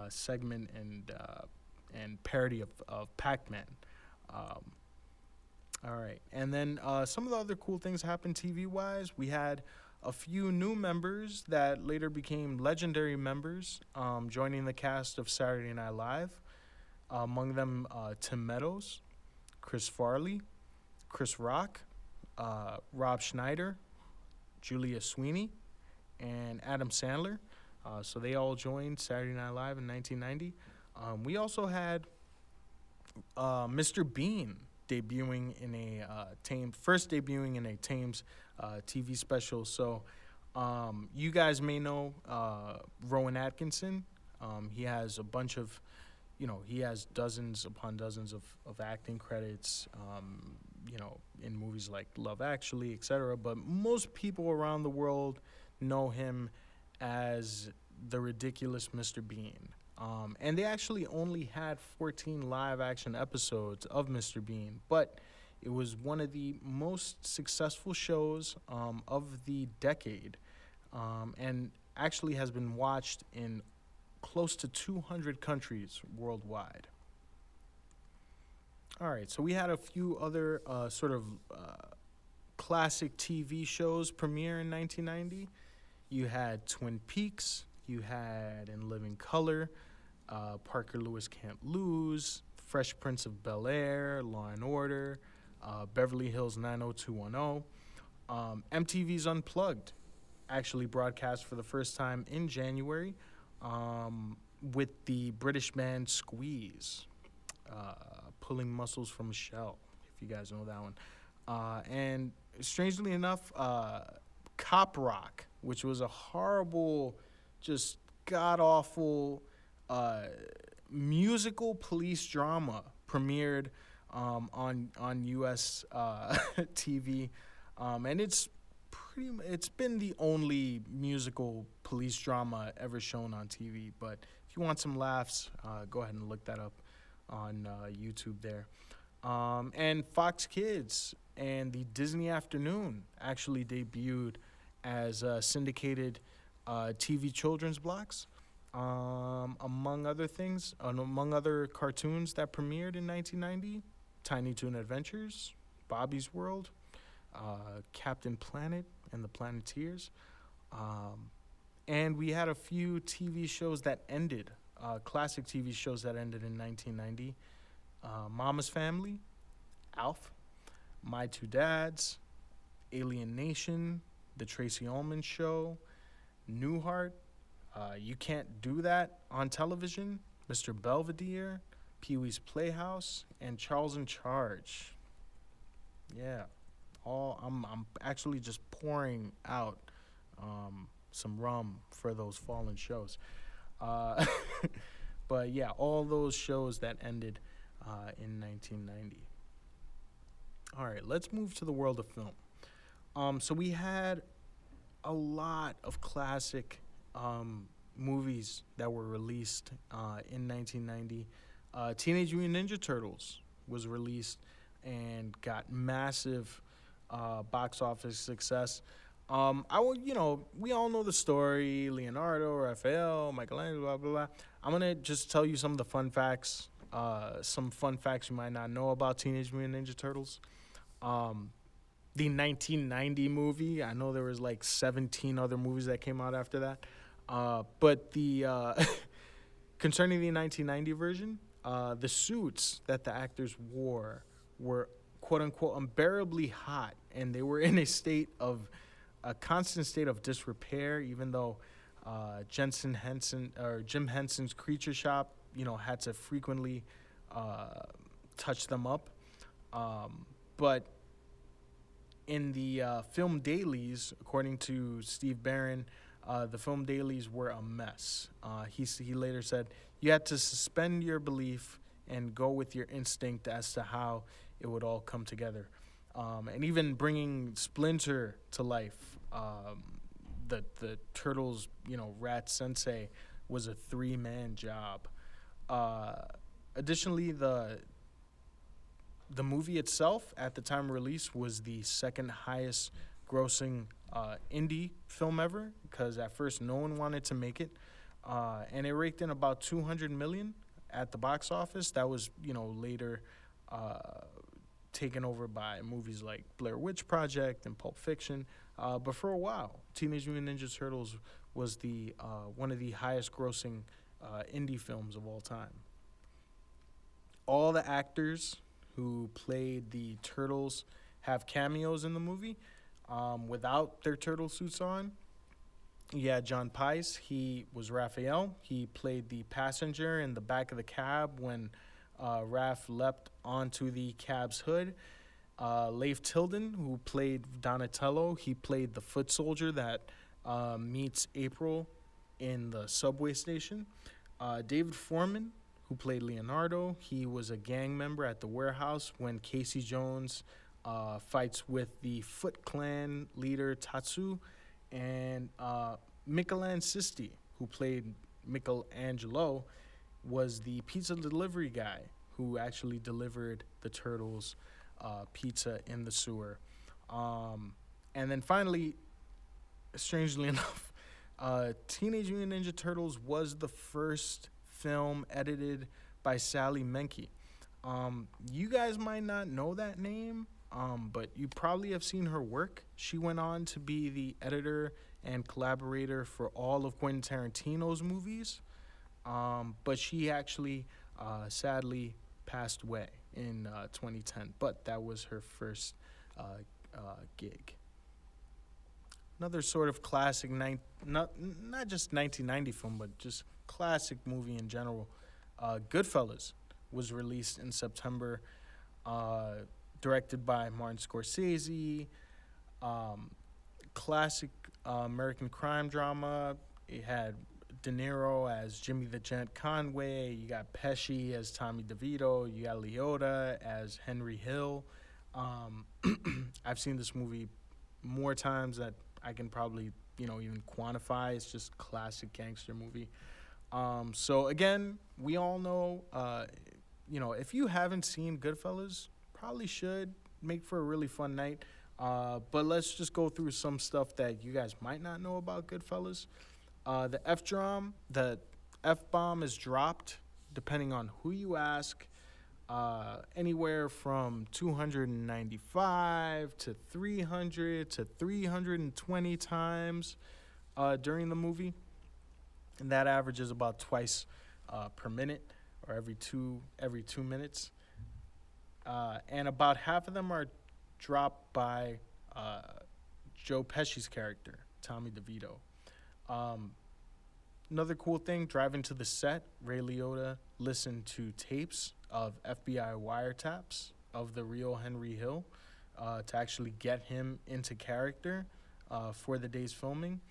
segment and parody of Pac-Man. All right, and then some of the other cool things happened TV-wise. We had a few new members that later became legendary members joining the cast of Saturday Night Live. Among them, Tim Meadows, Chris Farley, Chris Rock, Rob Schneider, Julia Sweeney, and Adam Sandler. So they all joined Saturday Night Live in 1990. We also had Mr. Bean debuting in a Thames TV special. So you guys may know Rowan Atkinson. He has a bunch of, he has dozens upon dozens of acting credits, in movies like Love Actually, etc. But most people around the world know him as the ridiculous Mr. Bean. And they actually only had 14 live-action episodes of Mr. Bean, but it was one of the most successful shows of the decade, and actually has been watched in close to 200 countries worldwide. All right, so we had a few other classic TV shows premiere in 1990. You had Twin Peaks, you had In Living Color, Parker Lewis Can't Lose, Fresh Prince of Bel-Air, Law and Order, Beverly Hills 90210. MTV's Unplugged actually broadcast for the first time in January with the British band Squeeze, Pulling Muscles from a Shell, if you guys know that one. And strangely enough, Cop Rock, which was a horrible, just god-awful musical police drama, premiered on U.S. TV, and it's been the only musical police drama ever shown on TV. But if you want some laughs, go ahead and look that up on YouTube there. And Fox Kids and the Disney Afternoon actually debuted as syndicated TV children's blocks, among other things, among other cartoons that premiered in 1990, Tiny Toon Adventures, Bobby's World, Captain Planet and the Planeteers. And we had a few TV shows that ended, classic TV shows that ended in 1990. Mama's Family, Alf, My Two Dads, Alien Nation, The Tracy Ullman Show, Newhart, You Can't Do That on Television, Mr. Belvedere, Pee-wee's Playhouse, and Charles in Charge. Yeah, I'm actually just pouring out some rum for those fallen shows. Uh, but yeah, all those shows that ended in 1990. All right, let's move to the world of film. So we had a lot of classic movies that were released in 1990. Teenage Mutant Ninja Turtles was released and got massive box office success. We all know the story: Leonardo, Raphael, Michelangelo, blah blah blah. I'm gonna just tell you some of the fun facts. Some fun facts you might not know about Teenage Mutant Ninja Turtles. The 1990 movie. I know there was like 17 other movies that came out after that. But the concerning the 1990 version, the suits that the actors wore were quote unquote unbearably hot, and they were in a constant state of disrepair. Even though Jim Henson's Creature Shop, had to frequently touch them up. But in the film dailies, according to Steve Barron, the film dailies were a mess. He later said, "You had to suspend your belief and go with your instinct as to how it would all come together." And even bringing Splinter to life, the Turtles, Rat Sensei, was a 3-man job. Additionally, the movie itself, at the time of release, was the second highest grossing indie film ever, because at first no one wanted to make it. And it raked in about $200 million at the box office. That was, later taken over by movies like Blair Witch Project and Pulp Fiction. But for a while, Teenage Mutant Ninja Turtles was the one of the highest grossing indie films of all time. All the actors who played the Turtles have cameos in the movie without their turtle suits on. Yeah, John Pice, he was Raphael. He played the passenger in the back of the cab when Raph leapt onto the cab's hood. Leif Tilden, who played Donatello, he played the foot soldier that meets April in the subway station. David Foreman, who played Leonardo, he was a gang member at the warehouse when Casey Jones fights with the Foot Clan leader Tatsu. And Michelangelo, who played Michelangelo, was the pizza delivery guy who actually delivered the Turtles' pizza in the sewer. And then finally, strangely enough, Teenage Mutant Ninja Turtles was the first film edited by Sally Menke. You guys might not know that name, but you probably have seen her work. She went on to be the editor and collaborator for all of Quentin Tarantino's movies, but she actually sadly passed away in 2010, but that was her first gig. Another sort of classic, not just 1990 film, but just classic movie in general, Goodfellas, was released in September, directed by Martin Scorsese. Classic American crime drama. It had De Niro as Jimmy the Gent Conway. You got Pesci as Tommy DeVito. You got Liotta as Henry Hill. I've seen this movie more times that I can probably, even quantify. It's just classic gangster movie. So again, we all know, if you haven't seen Goodfellas, probably should. Make for a really fun night. But let's just go through some stuff that you guys might not know about Goodfellas. The F-bomb is dropped, depending on who you ask, anywhere from 295 to 300 to 320 times during the movie. And that averages about twice per minute, or every two minutes. And about half of them are dropped by Joe Pesci's character, Tommy DeVito. Another cool thing, driving to the set, Ray Liotta listened to tapes of FBI wiretaps of the real Henry Hill. to actually get him into character for the day's filming.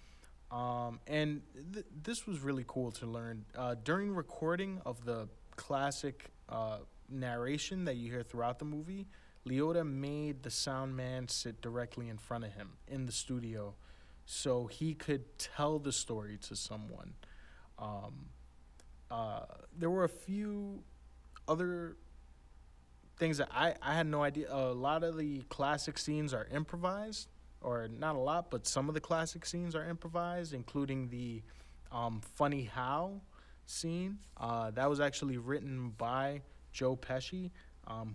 This was really cool to learn. During recording of the classic narration that you hear throughout the movie, Liotta made the sound man sit directly in front of him in the studio so he could tell the story to someone. Um, there were a few other things that I had no idea. A lot of the classic scenes are improvised, or not a lot, but some of the classic scenes are improvised, including the Funny How scene. That was actually written by Joe Pesci,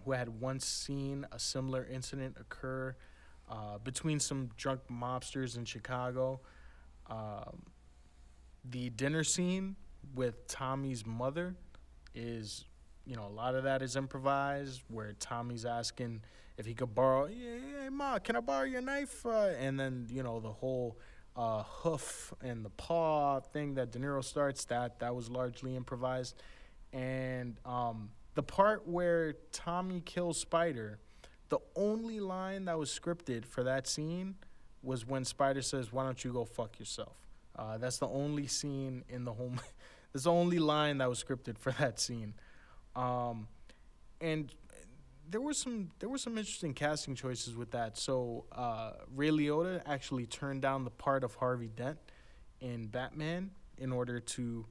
who had once seen a similar incident occur between some drunk mobsters in Chicago. Um, the dinner scene with Tommy's mother is, a lot of that is improvised, where Tommy's asking if he could borrow, hey, Ma, can I borrow your knife? And then, the whole hoof and the paw thing that De Niro starts, that was largely improvised. And the part where Tommy kills Spider, the only line that was scripted for that scene was when Spider says, "Why don't you go fuck yourself?" That's the only scene in the whole. That's the only line that was scripted for that scene, and there were some interesting casting choices with that. So Ray Liotta actually turned down the part of Harvey Dent in Batman in order to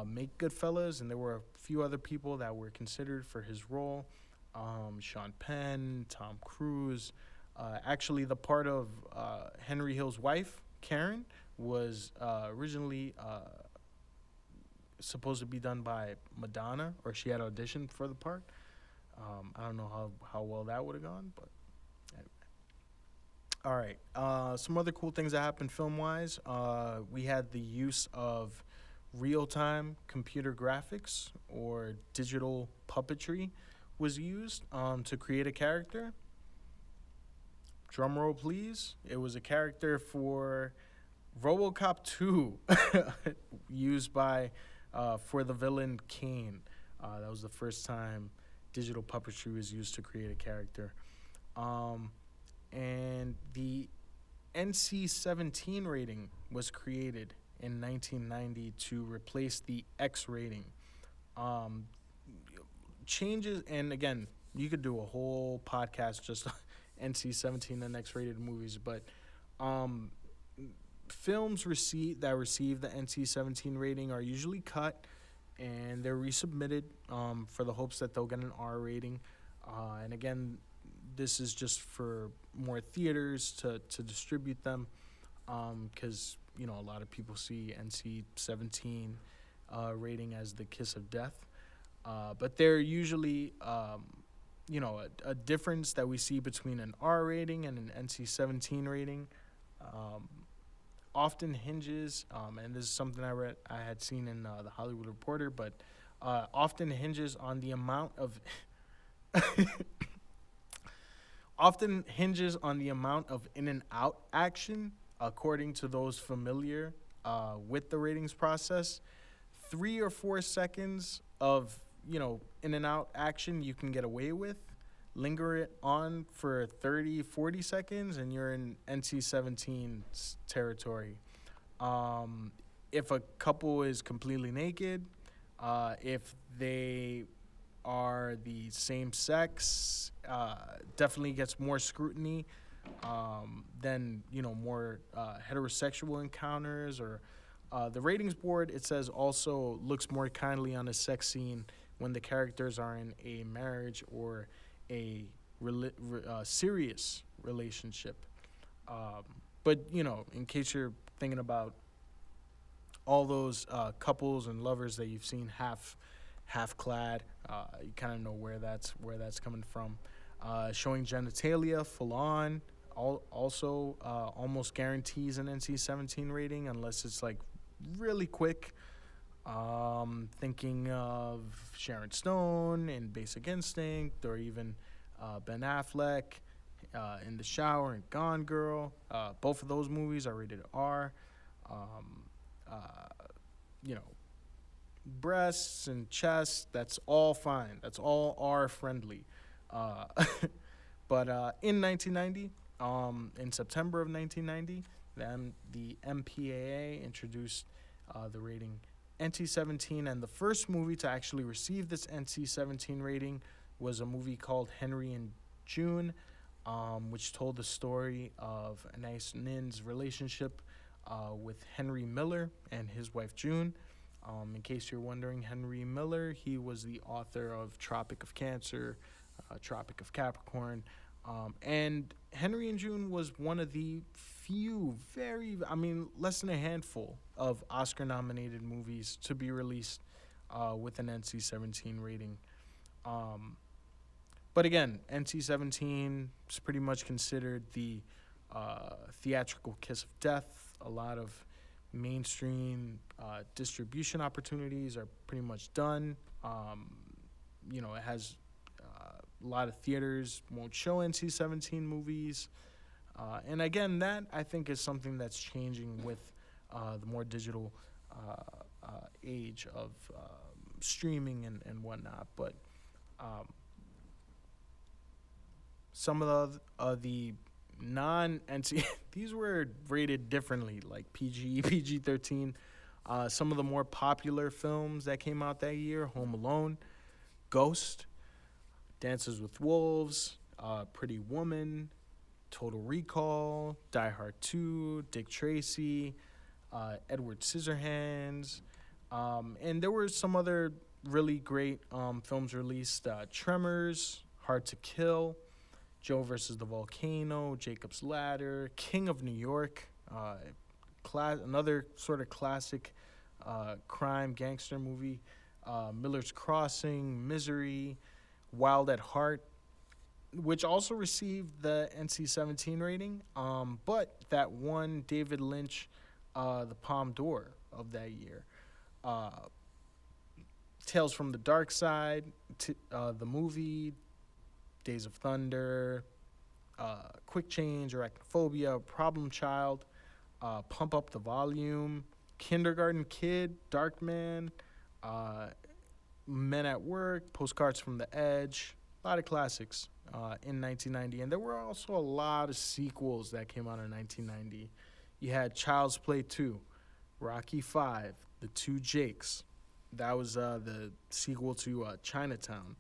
make Goodfellas, and there were a few other people that were considered for his role. Sean Penn, Tom Cruise. Actually, the part of Henry Hill's wife, Karen, was originally supposed to be done by Madonna, or she had auditioned for the part. I don't know how well that would have gone, but anyway. All right. Some other cool things that happened film-wise. We had the use of real-time computer graphics, or digital puppetry, was used to create a character. Drum roll, please. It was a character for RoboCop 2, used by for the villain Kane. That was the first time digital puppetry was used to create a character. And the NC-17 rating was created in 1990 to replace the X rating. Changes, and again, you could do a whole podcast just on NC-17 and X-rated movies, but films that receive the NC-17 rating are usually cut, and they're resubmitted for the hopes that they'll get an R rating. And again, this is just for more theaters to distribute them, because a lot of people see NC-17 rating as the kiss of death. But they're usually, a difference that we see between an R rating and an NC-17 rating often hinges, and this is something I had seen in the Hollywood Reporter, but often hinges on the amount of in and out action, according to those familiar with the ratings process. 3 or 4 seconds of in and out action you can get away with. Linger it on for 30, 40 seconds, and you're in NC-17 territory. If a couple is completely naked, if they are the same sex, definitely gets more scrutiny than more heterosexual encounters. Or the ratings board, it says, also looks more kindly on a sex scene when the characters are in a marriage or a serious relationship. But in case you're thinking about all those couples and lovers that you've seen half clad, you kind of know where that's coming from. Showing genitalia full on also almost guarantees an NC-17 rating unless it's like really quick. Thinking of Sharon Stone in Basic Instinct, or even Ben Affleck in The Shower and Gone Girl. Both of those movies are rated R. Breasts and chest, that's all fine. That's all R friendly. But in 1990, in September of 1990, the MPAA introduced the rating NC-17, and the first movie to actually receive this NC-17 rating was a movie called Henry and June, which told the story of Anais Nin's relationship with Henry Miller and his wife June. In case you're wondering, Henry Miller, he was the author of Tropic of Cancer, Tropic of Capricorn, and Henry and June was one of the few, less than a handful of Oscar-nominated movies to be released with an NC-17 rating. But again, NC-17 is pretty much considered the theatrical kiss of death. A lot of mainstream distribution opportunities are pretty much done. It has a lot of theaters won't show NC-17 movies. And again, that I think is something that's changing with the more digital age of streaming and whatnot. But some of the non-NC, these were rated differently, like PG, PG-13. Some of the more popular films that came out that year: Home Alone, Ghost, Dances with Wolves, Pretty Woman, Total Recall, Die Hard 2, Dick Tracy, Edward Scissorhands, and there were some other really great films released: Tremors, Hard to Kill, Joe versus the Volcano, Jacob's Ladder, King of New York, another sort of classic crime gangster movie, Miller's Crossing, Misery, Wild at Heart, which also received the NC-17 rating, but that won David Lynch the Palme d'Or of that year. Tales from the Dark Side, the movie, Days of Thunder, Quick Change, Arachnophobia, Problem Child, Pump Up the Volume, Kindergarten Kid, Darkman, Men at Work, Postcards from the Edge, a lot of classics in 1990. And there were also a lot of sequels that came out in 1990. You had Child's Play 2, Rocky 5, The Two Jakes. That was the sequel to Chinatown.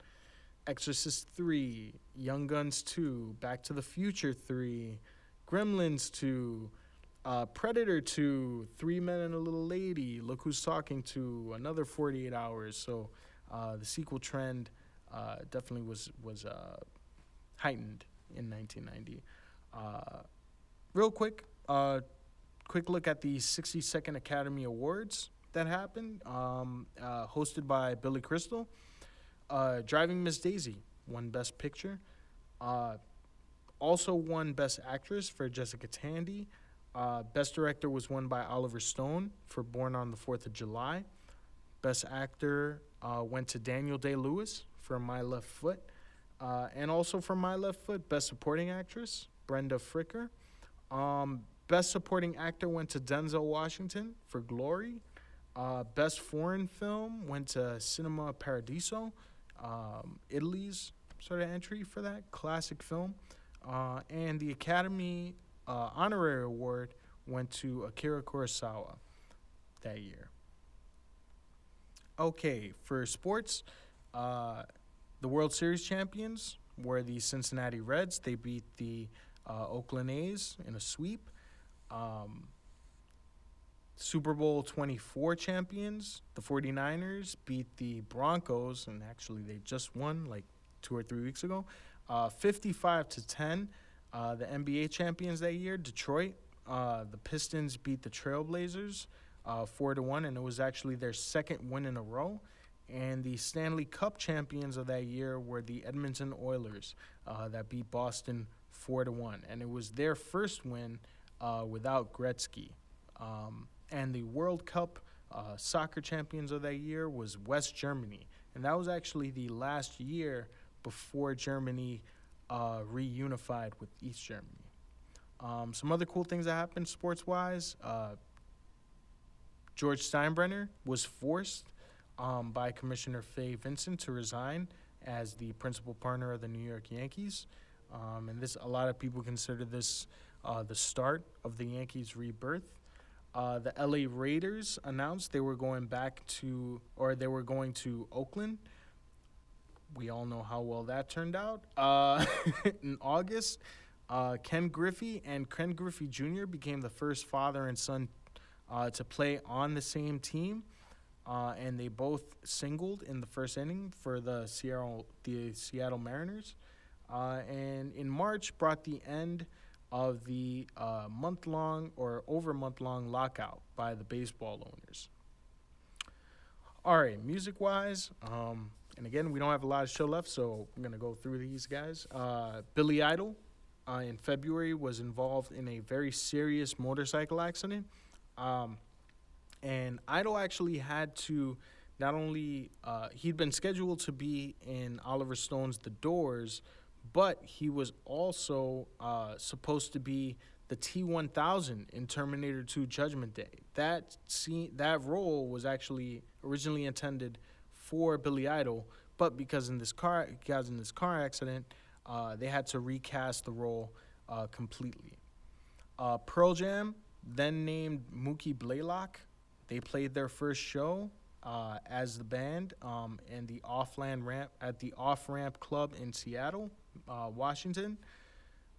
Exorcist 3, Young Guns 2, Back to the Future 3, Gremlins 2, Predator 2, Three Men and a Little Lady, Look Who's Talking To, another 48 Hours. So the sequel trend definitely was heightened in 1990. Real quick look at the 62nd Academy Awards that happened, hosted by Billy Crystal. Driving Miss Daisy won Best Picture. Also won Best Actress for Jessica Tandy. Best Director was won by Oliver Stone for Born on the 4th of July. Best Actor went to Daniel Day-Lewis for My Left Foot. And also for My Left Foot, Best Supporting Actress, Brenda Fricker. Best Supporting Actor went to Denzel Washington for Glory. Best Foreign Film went to Cinema Paradiso, Italy's sort of entry for that classic film. And the Academy Honorary Award went to Akira Kurosawa that year. Okay, for sports, the World Series champions were the Cincinnati Reds. They beat the Oakland A's in a sweep. Super Bowl 24 champions, the 49ers, beat the Broncos, and actually they just won like 2 or 3 weeks ago, 55-10. The NBA champions that year, Detroit, the Pistons beat the Trailblazers 4-1, and it was actually their second win in a row. And the Stanley Cup champions of that year were the Edmonton Oilers that beat Boston 4-1, and it was their first win without Gretzky. And the World Cup soccer champions of that year was West Germany. And that was actually the last year before Germany reunified with East Germany. Some other cool things that happened sports-wise. George Steinbrenner was forced by Commissioner Fay Vincent to resign as the principal partner of the New York Yankees. And this a lot of people consider this the start of the Yankees' rebirth. The LA Raiders announced they were going back to, or they were going to Oakland. We all know how well that turned out. In August, Ken Griffey and Ken Griffey Jr. became the first father and son to play on the same team, and they both singled in the first inning for the Seattle Mariners. And in March, brought the end of the month-long or over-month-long lockout by the baseball owners. All right, music-wise, and again, we don't have a lot of show left, so I'm going to go through these guys. Billy Idol, in February, was involved in a very serious motorcycle accident. And Idol actually had to not only, he'd been scheduled to be in Oliver Stone's The Doors, but he was also supposed to be the T-1000 in Terminator 2 Judgment Day. That role was actually originally intended for Billy Idol, but because in this car accident, they had to recast the role completely. Pearl Jam, then named Mookie Blaylock, they played their first show as the band in the Off-Ramp Club in Seattle, Washington.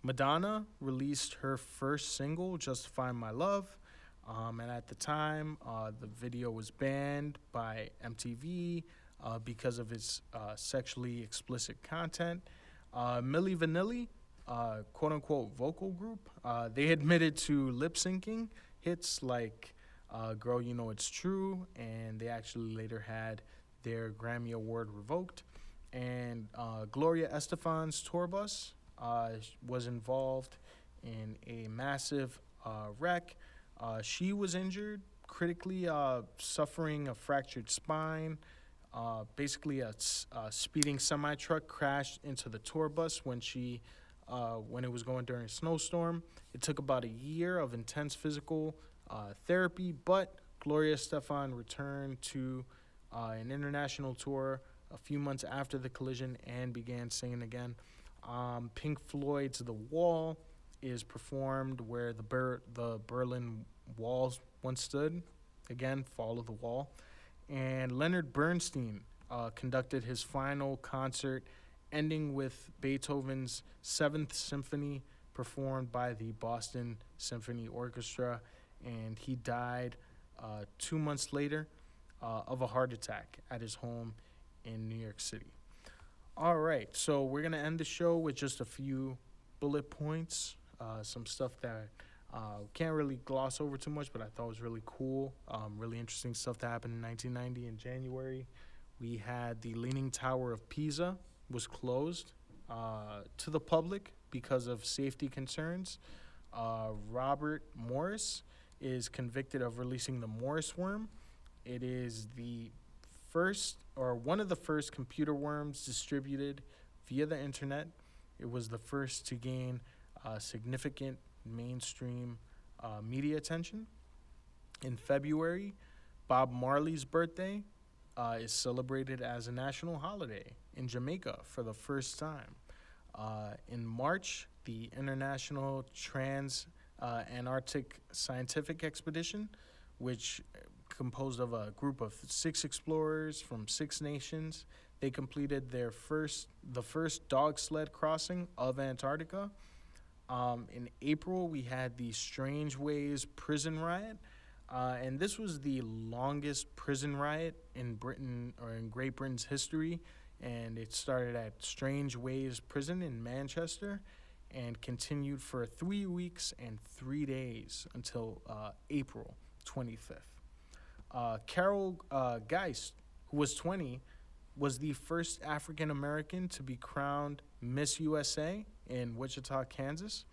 Madonna released her first single, Justify My Love, and at the time, the video was banned by MTV because of its sexually explicit content. Milli Vanilli, quote-unquote vocal group, they admitted to lip-syncing hits like Girl, You Know It's True, and they actually later had their Grammy Award revoked. And Gloria Estefan's tour bus was involved in a massive wreck. She was injured, critically suffering a fractured spine. Basically, a speeding semi-truck crashed into the tour bus when it was going during a snowstorm. It took about a year of intense physical therapy, but Gloria Estefan returned to an international tour a few months after the collision and began singing again. Pink Floyd's The Wall is performed where the Berlin Walls once stood. Again, fall of the wall. And Leonard Bernstein conducted his final concert, ending with Beethoven's Seventh Symphony performed by the Boston Symphony Orchestra, and he died 2 months later of a heart attack at his home in New York City. All right, so we're going to end the show with just a few bullet points, some stuff that can't really gloss over too much, but I thought was really cool, really interesting stuff that happened in 1990 in January. We had the Leaning Tower of Pisa was closed to the public because of safety concerns. Robert Morris is convicted of releasing the Morris worm. It is the first, or one of the first computer worms distributed via the internet. It was the first to gain significant mainstream media attention. In February, Bob Marley's birthday is celebrated as a national holiday in Jamaica for the first time. In March, the International Trans-Antarctic Scientific Expedition, which composed of a group of 6 explorers from 6 nations, they completed the first dog sled crossing of Antarctica. In April, we had the Strange Ways prison riot, and this was the longest prison riot in Britain or in Great Britain's history, and it started at Strange Ways Prison in Manchester and continued for 3 weeks and 3 days until April 25th. Carol Geist, who was 20, was the first African American to be crowned Miss USA in Wichita, Kansas.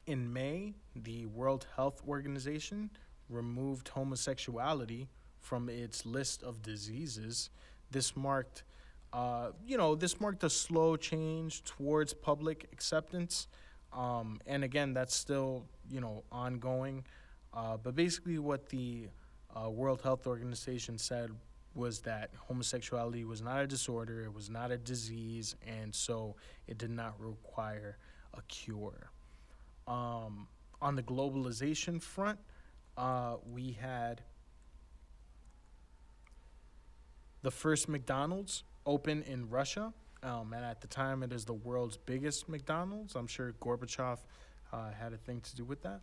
In May, the World Health Organization removed homosexuality from its list of diseases. This marked a slow change towards public acceptance. And again, that's still, ongoing. But basically what the World Health Organization said was that homosexuality was not a disorder, it was not a disease, and so it did not require a cure. On the globalization front, we had the first McDonald's open in Russia, and at the time it is the world's biggest McDonald's. I'm sure Gorbachev had a thing to do with that.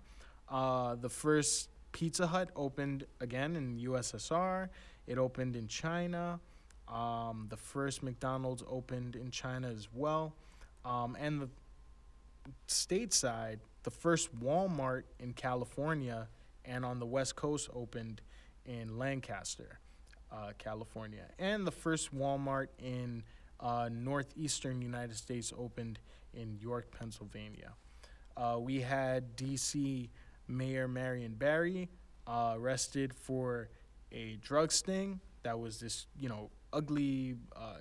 The first Pizza Hut opened again in USSR. It opened in China. The first McDonald's opened in China as well. And the stateside, the first Walmart in California and on the West Coast opened in Lancaster, California. And the first Walmart in northeastern United States opened in York, Pennsylvania. We had D.C. Mayor Marion Barry arrested for a drug sting. That was this, ugly,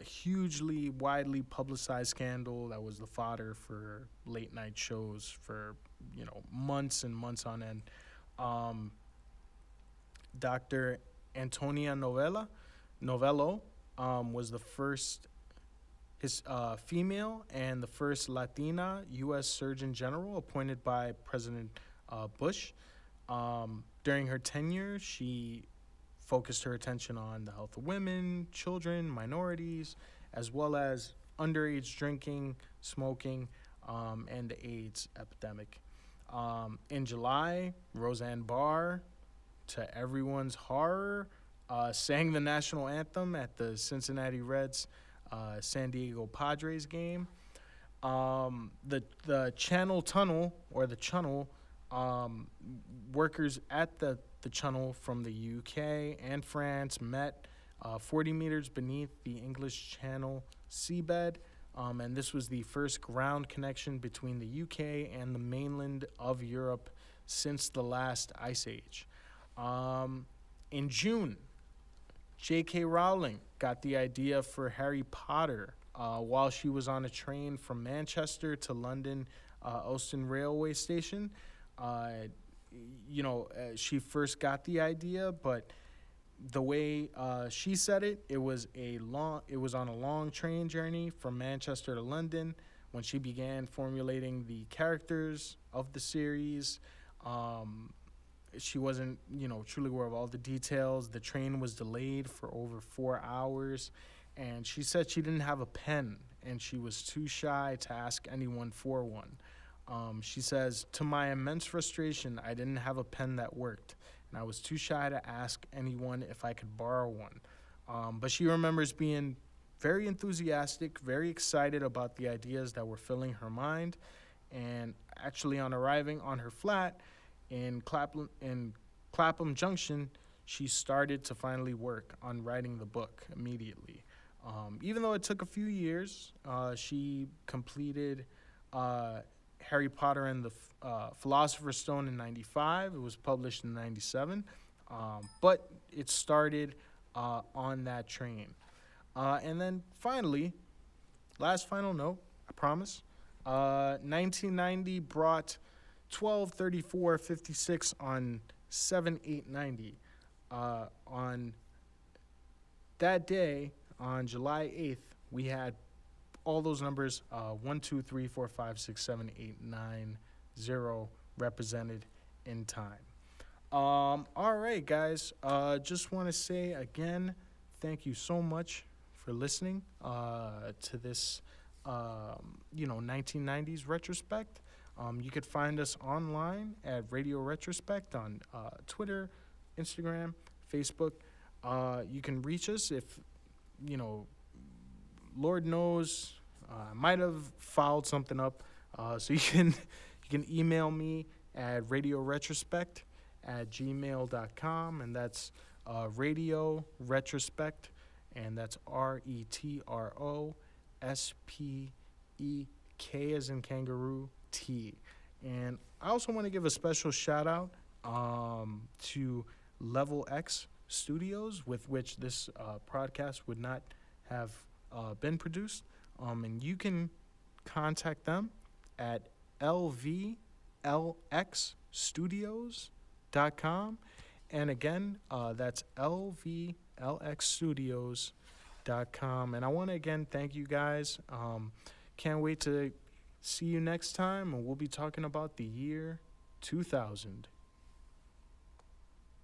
hugely widely publicized scandal that was the fodder for late night shows for, months and months on end. Dr. Antonia Novello was the first female and the first Latina U.S. Surgeon General appointed by President Bush. During her tenure, she focused her attention on the health of women, children, minorities, as well as underage drinking, smoking, and the AIDS epidemic. In July, Roseanne Barr, to everyone's horror, sang the national anthem at the Cincinnati Reds San Diego Padres game. The Channel Tunnel, or the Channel, workers at the Channel from the UK and France met 40 meters beneath the English Channel seabed, and this was the first ground connection between the UK and the mainland of Europe since the last ice age. In June, J.K. Rowling got the idea for Harry Potter while she was on a train from Manchester to London Euston Railway Station. She first got the idea, but the way she said it, it was on a long train journey from Manchester to London when she began formulating the characters of the series. She wasn't, truly aware of all the details. The train was delayed for over 4 hours, and she said she didn't have a pen, and she was too shy to ask anyone for one. She says, to my immense frustration, I didn't have a pen that worked, and I was too shy to ask anyone if I could borrow one. But she remembers being very enthusiastic, very excited about the ideas that were filling her mind, and actually on arriving on her flat in Clapham Junction, she started to finally work on writing the book immediately. Even though it took a few years, she completed Harry Potter and the Philosopher's Stone in 95. It was published in 97. But it started on that train. And then finally, last final note, I promise, 1990 brought 123456 on 7890. On that day, on July 8th, we had all those numbers 1, 2, 3, 4, 5, 6, 7, 8, 9, 0 represented in time. All right, guys. Just want to say again, thank you so much for listening to this 1990s retrospect. You could find us online at Radio Retrospekt on Twitter, Instagram, Facebook. You can reach us if, Lord knows, I might have fouled something up. So you can email me at radioretrospekt@gmail.com, and that's Radio Retrospekt, and that's RETROSPEK as in kangaroo, T. And I also want to give a special shout out to Level X Studios, with which this podcast would not have been produced. And you can contact them at lvlxstudios.com. And again, that's lvlxstudios.com. And I want to again thank you guys. Can't wait to see you next time. And we'll be talking about the year 2000.